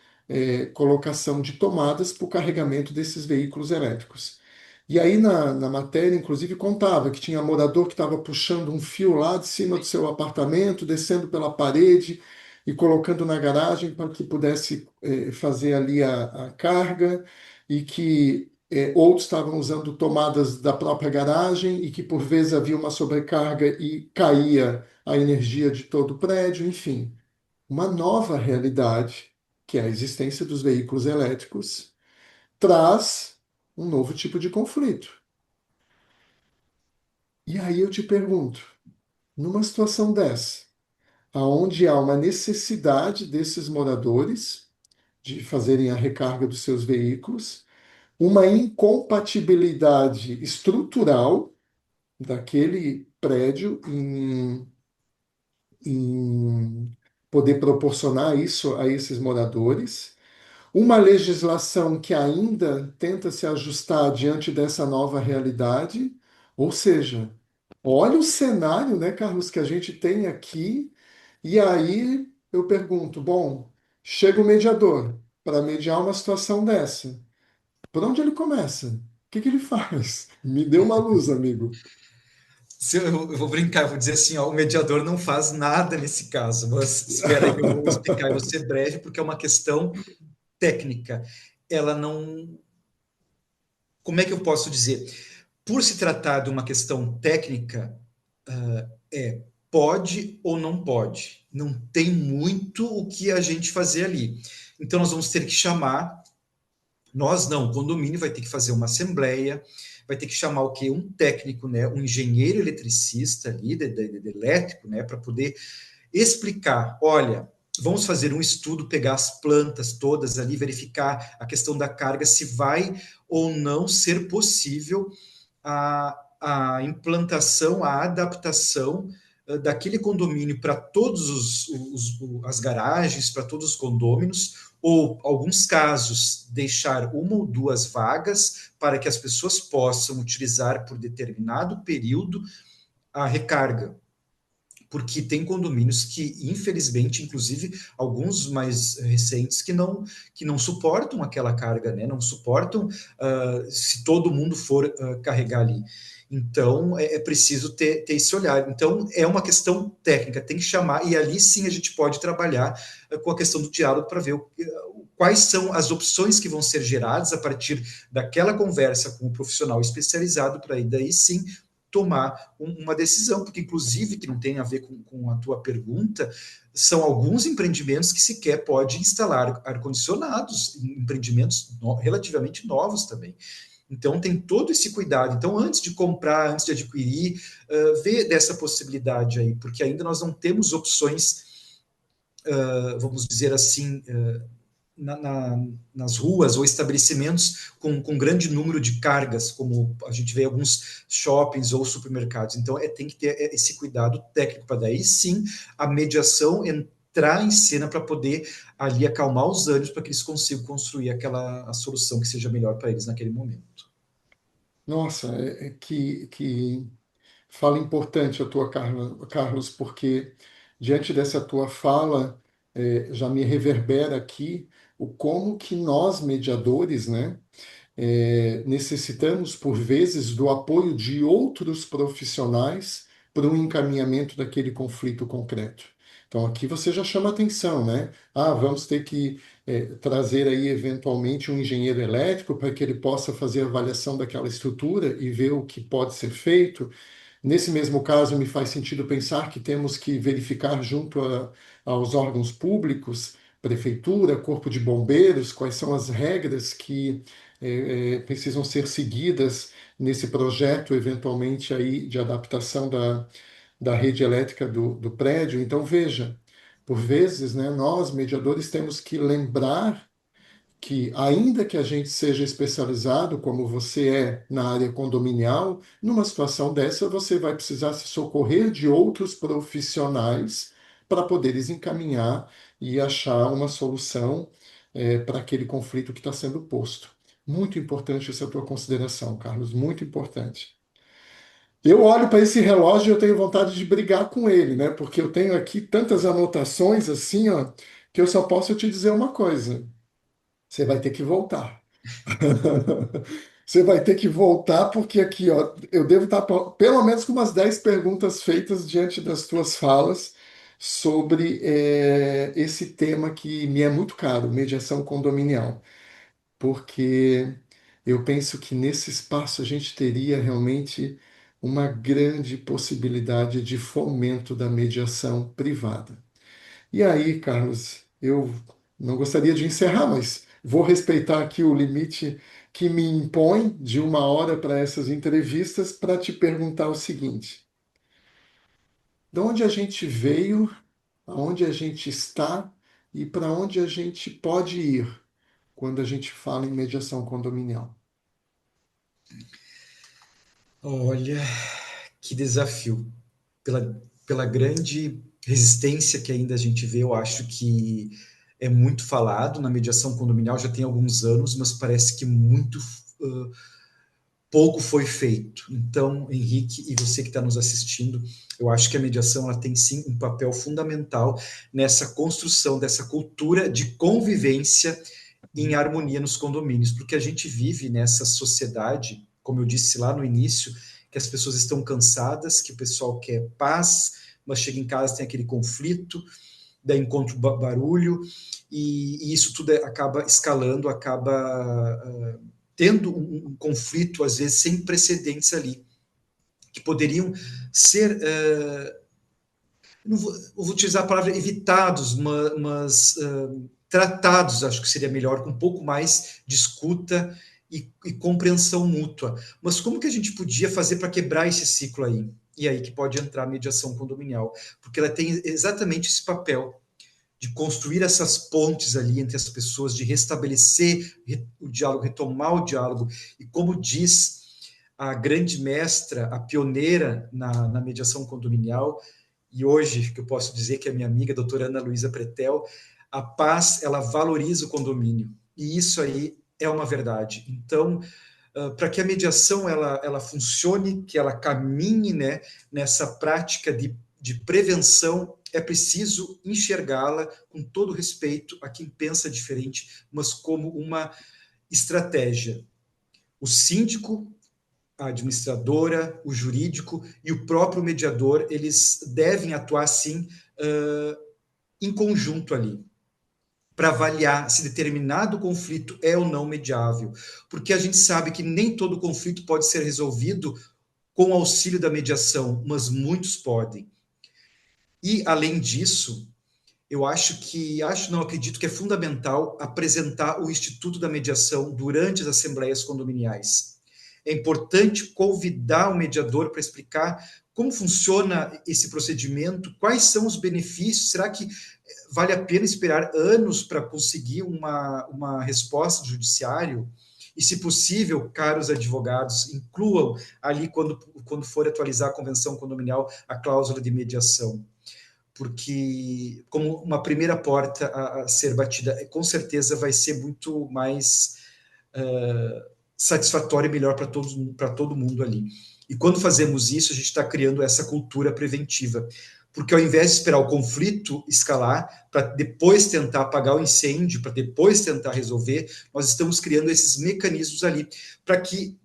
[SPEAKER 1] colocação de tomadas para o carregamento desses veículos elétricos. E aí na matéria, inclusive, contava que tinha morador que estava puxando um fio lá de cima do seu apartamento, descendo pela parede e colocando na garagem para que pudesse fazer ali a carga, e que outros estavam usando tomadas da própria garagem e que por vezes havia uma sobrecarga e caía a energia de todo o prédio, enfim, uma nova realidade, que é a existência dos veículos elétricos, traz um novo tipo de conflito. E aí eu te pergunto, numa situação dessa, aonde há uma necessidade desses moradores de fazerem a recarga dos seus veículos, uma incompatibilidade estrutural daquele prédio em poder proporcionar isso a esses moradores, uma legislação que ainda tenta se ajustar diante dessa nova realidade, ou seja, olha o cenário, né, Carlos, que a gente tem aqui, e aí eu pergunto, bom, chega o mediador para mediar uma situação dessa. Por onde ele começa? O que que ele faz? Me dê uma luz, amigo.
[SPEAKER 2] se eu vou brincar, eu vou dizer assim, ó, o mediador não faz nada nesse caso, mas espera aí que eu vou explicar, eu vou ser breve, porque é uma questão técnica. Ela não. Como é que eu posso dizer? Por se tratar de uma questão técnica, pode ou não pode. Não tem muito o que a gente fazer ali. Então, nós vamos ter que chamar. Nós não, o condomínio vai ter que fazer uma assembleia, vai ter que chamar o quê? Um técnico, né? Um engenheiro eletricista ali, de elétrico, né? Para poder explicar, olha, vamos fazer um estudo, pegar as plantas todas ali, verificar a questão da carga, se vai ou não ser possível a implantação, a adaptação daquele condomínio para todos as garagens, para todos os condôminos, ou, alguns casos, deixar uma ou duas vagas para que as pessoas possam utilizar por determinado período a recarga, porque tem condomínios que, infelizmente, inclusive alguns mais recentes, que não suportam aquela carga, né? Não suportam se todo mundo for carregar ali. Então, é preciso ter esse olhar. Então, é uma questão técnica, tem que chamar, e ali sim a gente pode trabalhar com a questão do diálogo para ver quais são as opções que vão ser geradas a partir daquela conversa com o profissional especializado para aí daí sim tomar uma decisão, porque inclusive, que não tem a ver com a tua pergunta, são alguns empreendimentos que sequer pode instalar ar-condicionados, empreendimentos relativamente novos também. Então, tem todo esse cuidado. Então, antes de comprar, antes de adquirir, ver dessa possibilidade aí, porque ainda nós não temos opções, vamos dizer assim, nas ruas ou estabelecimentos com grande número de cargas, como a gente vê em alguns shoppings ou supermercados. Então, tem que ter esse cuidado técnico para daí sim a mediação entrar em cena para poder ali acalmar os ânimos para que eles consigam construir a solução que seja melhor para eles naquele momento.
[SPEAKER 1] Nossa, que fala importante a tua, Carlos, porque diante dessa tua fala, já me reverbera aqui o como que nós, mediadores, né, necessitamos, por vezes, do apoio de outros profissionais para o encaminhamento daquele conflito concreto. Então, aqui você já chama atenção, né? Ah, vamos ter que trazer aí, eventualmente, um engenheiro elétrico para que ele possa fazer a avaliação daquela estrutura e ver o que pode ser feito. Nesse mesmo caso, me faz sentido pensar que temos que verificar aos órgãos públicos, prefeitura, corpo de bombeiros, quais são as regras que precisam ser seguidas nesse projeto, eventualmente aí de adaptação da rede elétrica do prédio. Então, veja, por vezes, né, nós, mediadores, temos que lembrar que, ainda que a gente seja especializado, como você é na área condominial, numa situação dessa você vai precisar se socorrer de outros profissionais para poderes encaminhar e achar uma solução para aquele conflito que está sendo posto. Muito importante essa tua consideração, Carlos, muito importante. Eu olho para esse relógio e eu tenho vontade de brigar com ele, né? Porque eu tenho aqui tantas anotações assim, ó, que eu só posso te dizer uma coisa. Você vai ter que voltar. Você vai ter que voltar, porque aqui, ó, eu devo estar pelo menos com umas 10 perguntas feitas diante das tuas falas sobre esse tema que me é muito caro, mediação condominial. Porque eu penso que nesse espaço a gente teria realmente uma grande possibilidade de fomento da mediação privada. E aí, Carlos, eu não gostaria de encerrar, mas vou respeitar aqui o limite que me impõe de 1 hora para essas entrevistas para te perguntar o seguinte: de onde a gente veio, aonde a gente está e para onde a gente pode ir quando a gente fala em mediação condominial?
[SPEAKER 2] Olha, que desafio. Pela grande resistência que ainda a gente vê, eu acho que é muito falado na mediação condominial, já tem alguns anos, mas parece que muito pouco foi feito. Então, Henrique, e você que está nos assistindo, eu acho que a mediação ela tem sim um papel fundamental nessa construção dessa cultura de convivência em harmonia nos condomínios, porque a gente vive nessa sociedade, como eu disse lá no início, que as pessoas estão cansadas, que o pessoal quer paz, mas chega em casa tem aquele conflito, daí encontra barulho, e isso tudo acaba escalando, acaba tendo um conflito, às vezes, sem precedentes ali, que poderiam ser, não vou utilizar a palavra evitados, mas tratados, acho que seria melhor, com um pouco mais de escuta e compreensão mútua. Mas como que a gente podia fazer para quebrar esse ciclo aí? E aí que pode entrar a mediação condominial, porque ela tem exatamente esse papel de construir essas pontes ali entre as pessoas, de restabelecer o diálogo, retomar o diálogo. E como diz a grande mestra, a pioneira na mediação condominial, e hoje que eu posso dizer que é minha amiga, a doutora Ana Luísa Pretel, a paz, ela valoriza o condomínio. E isso aí é uma verdade. Então, para que a mediação ela funcione, que ela caminhe, né, nessa prática de prevenção, é preciso enxergá-la com todo respeito a quem pensa diferente, mas como uma estratégia. O síndico, a administradora, o jurídico e o próprio mediador, eles devem atuar sim em conjunto ali, para avaliar se determinado conflito é ou não mediável, porque a gente sabe que nem todo conflito pode ser resolvido com o auxílio da mediação, mas muitos podem. E, além disso, não, acredito que é fundamental apresentar o Instituto da Mediação durante as assembleias condominiais. É importante convidar o mediador para explicar como funciona esse procedimento, quais são os benefícios, será que vale a pena esperar anos para conseguir uma resposta do judiciário? E, se possível, caros advogados, incluam ali, quando for atualizar a convenção condominial, a cláusula de mediação, porque como uma primeira porta a ser batida, com certeza vai ser muito mais satisfatório e melhor para todo mundo ali. E quando fazemos isso, a gente está criando essa cultura preventiva, porque ao invés de esperar o conflito escalar para depois tentar apagar o incêndio, para depois tentar resolver, nós estamos criando esses mecanismos ali para que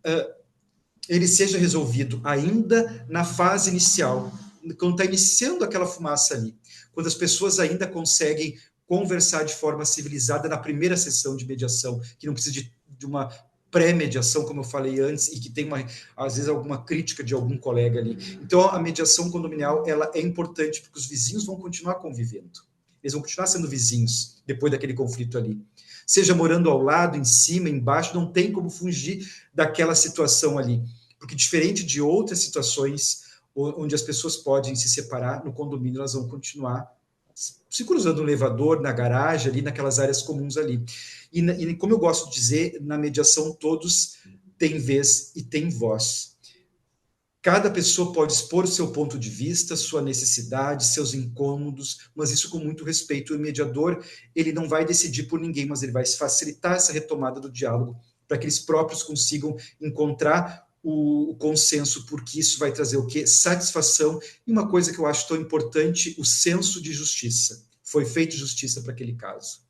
[SPEAKER 2] ele seja resolvido ainda na fase inicial, quando está iniciando aquela fumaça ali, quando as pessoas ainda conseguem conversar de forma civilizada na primeira sessão de mediação, que não precisa de uma pré-mediação, como eu falei antes, e que tem, às vezes, alguma crítica de algum colega ali. Então, a mediação condominial ela é importante, porque os vizinhos vão continuar convivendo. Eles vão continuar sendo vizinhos depois daquele conflito ali. Seja morando ao lado, em cima, embaixo, não tem como fugir daquela situação ali. Porque, diferente de outras situações onde as pessoas podem se separar, no condomínio elas vão continuar se cruzando no elevador, na garagem, ali naquelas áreas comuns ali. E como eu gosto de dizer, na mediação todos têm vez e têm voz. Cada pessoa pode expor o seu ponto de vista, sua necessidade, seus incômodos, mas isso com muito respeito. O mediador, ele não vai decidir por ninguém, mas ele vai facilitar essa retomada do diálogo para que eles próprios consigam encontrar o consenso, porque isso vai trazer o quê? Satisfação e uma coisa que eu acho tão importante, o senso de justiça. Foi feita justiça para aquele caso.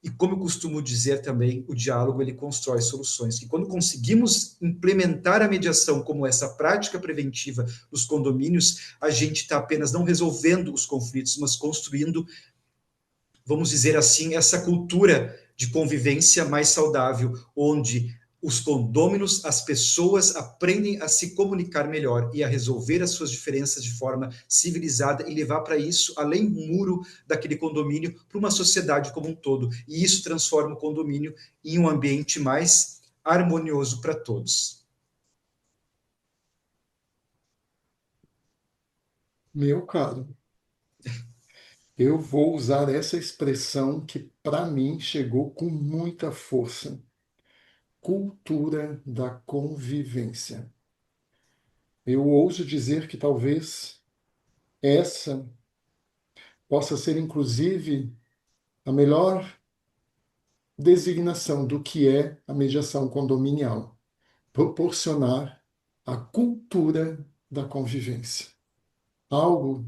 [SPEAKER 2] E como eu costumo dizer também, o diálogo ele constrói soluções. Que quando conseguimos implementar a mediação como essa prática preventiva nos condomínios, a gente está apenas não resolvendo os conflitos, mas construindo, vamos dizer assim, essa cultura de convivência mais saudável, onde os condôminos, as pessoas aprendem a se comunicar melhor e a resolver as suas diferenças de forma civilizada e levar para isso, além do muro daquele condomínio, para uma sociedade como um todo. E isso transforma o condomínio em um ambiente mais harmonioso para todos.
[SPEAKER 1] Meu caro, eu vou usar essa expressão que, para mim, chegou com muita força: cultura da convivência. Eu ouso dizer que talvez essa possa ser, inclusive, a melhor designação do que é a mediação condominial: proporcionar a cultura da convivência. Algo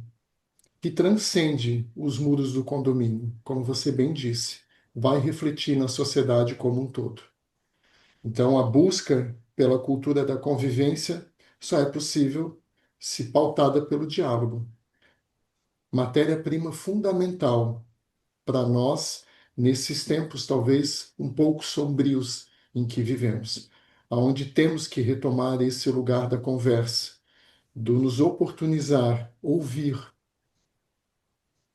[SPEAKER 1] que transcende os muros do condomínio, como você bem disse, vai refletir na sociedade como um todo. Então, a busca pela cultura da convivência só é possível se pautada pelo diálogo. Matéria-prima fundamental para nós nesses tempos talvez um pouco sombrios em que vivemos, aonde temos que retomar esse lugar da conversa, do nos oportunizar, ouvir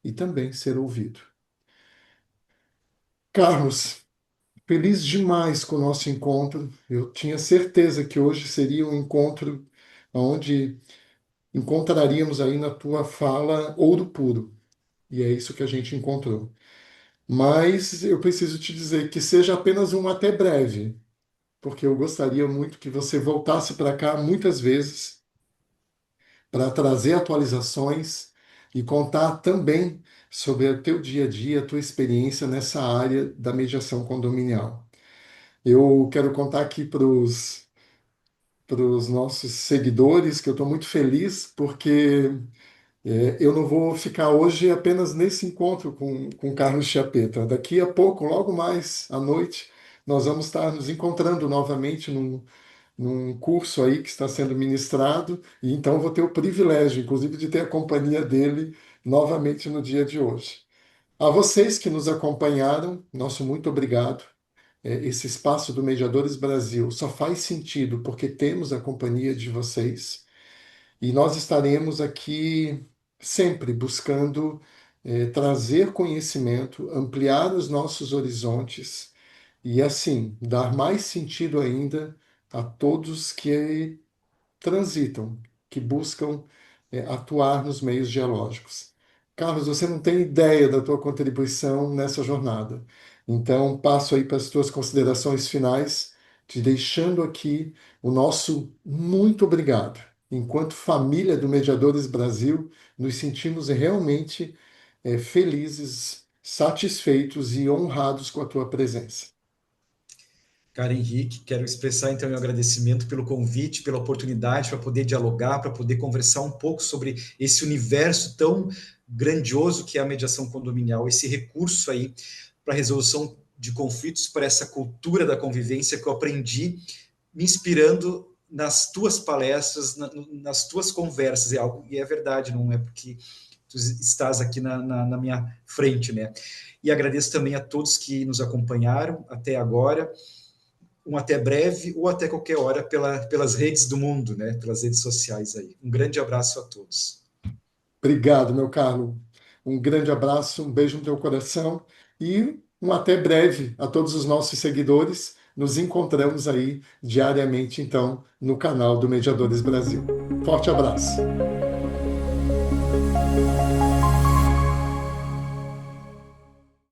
[SPEAKER 1] e também ser ouvido. Carlos, feliz demais com o nosso encontro. Eu tinha certeza que hoje seria um encontro onde encontraríamos aí na tua fala ouro puro. E é isso que a gente encontrou. Mas eu preciso te dizer que seja apenas um até breve, porque eu gostaria muito que você voltasse para cá muitas vezes para trazer atualizações e contar também sobre o teu dia a dia, a tua experiência nessa área da mediação condominial. Eu quero contar aqui para os nossos seguidores que eu estou muito feliz porque eu não vou ficar hoje apenas nesse encontro com Carlos Chiappetta. Daqui a pouco, logo mais à noite, nós vamos estar nos encontrando novamente num curso aí que está sendo ministrado, e então vou ter o privilégio, inclusive, de ter a companhia dele novamente no dia de hoje. A vocês que nos acompanharam, nosso muito obrigado. Esse espaço do Mediadores Brasil só faz sentido porque temos a companhia de vocês e nós estaremos aqui sempre buscando trazer conhecimento, ampliar os nossos horizontes e, assim, dar mais sentido ainda a todos que transitam, que buscam atuar nos meios geológicos. Carlos, você não tem ideia da tua contribuição nessa jornada. Então, passo aí para as tuas considerações finais, te deixando aqui o nosso muito obrigado. Enquanto família do Mediadores Brasil, nos sentimos realmente felizes, satisfeitos e honrados com a tua presença.
[SPEAKER 2] Cara Henrique, quero expressar então meu agradecimento pelo convite, pela oportunidade para poder dialogar, para poder conversar um pouco sobre esse universo tão grandioso que é a mediação condominial, esse recurso aí para resolução de conflitos, para essa cultura da convivência que eu aprendi me inspirando nas tuas palestras, nas tuas conversas, é algo, e é verdade, não é porque tu estás aqui na minha frente, né? E agradeço também a todos que nos acompanharam até agora, um até breve ou até qualquer hora pelas redes do mundo, né? Pelas redes sociais aí. Um grande abraço a todos.
[SPEAKER 1] Obrigado, meu caro. Um grande abraço, um beijo no teu coração e um até breve a todos os nossos seguidores. Nos encontramos aí diariamente, então, no canal do Mediadores Brasil. Forte abraço.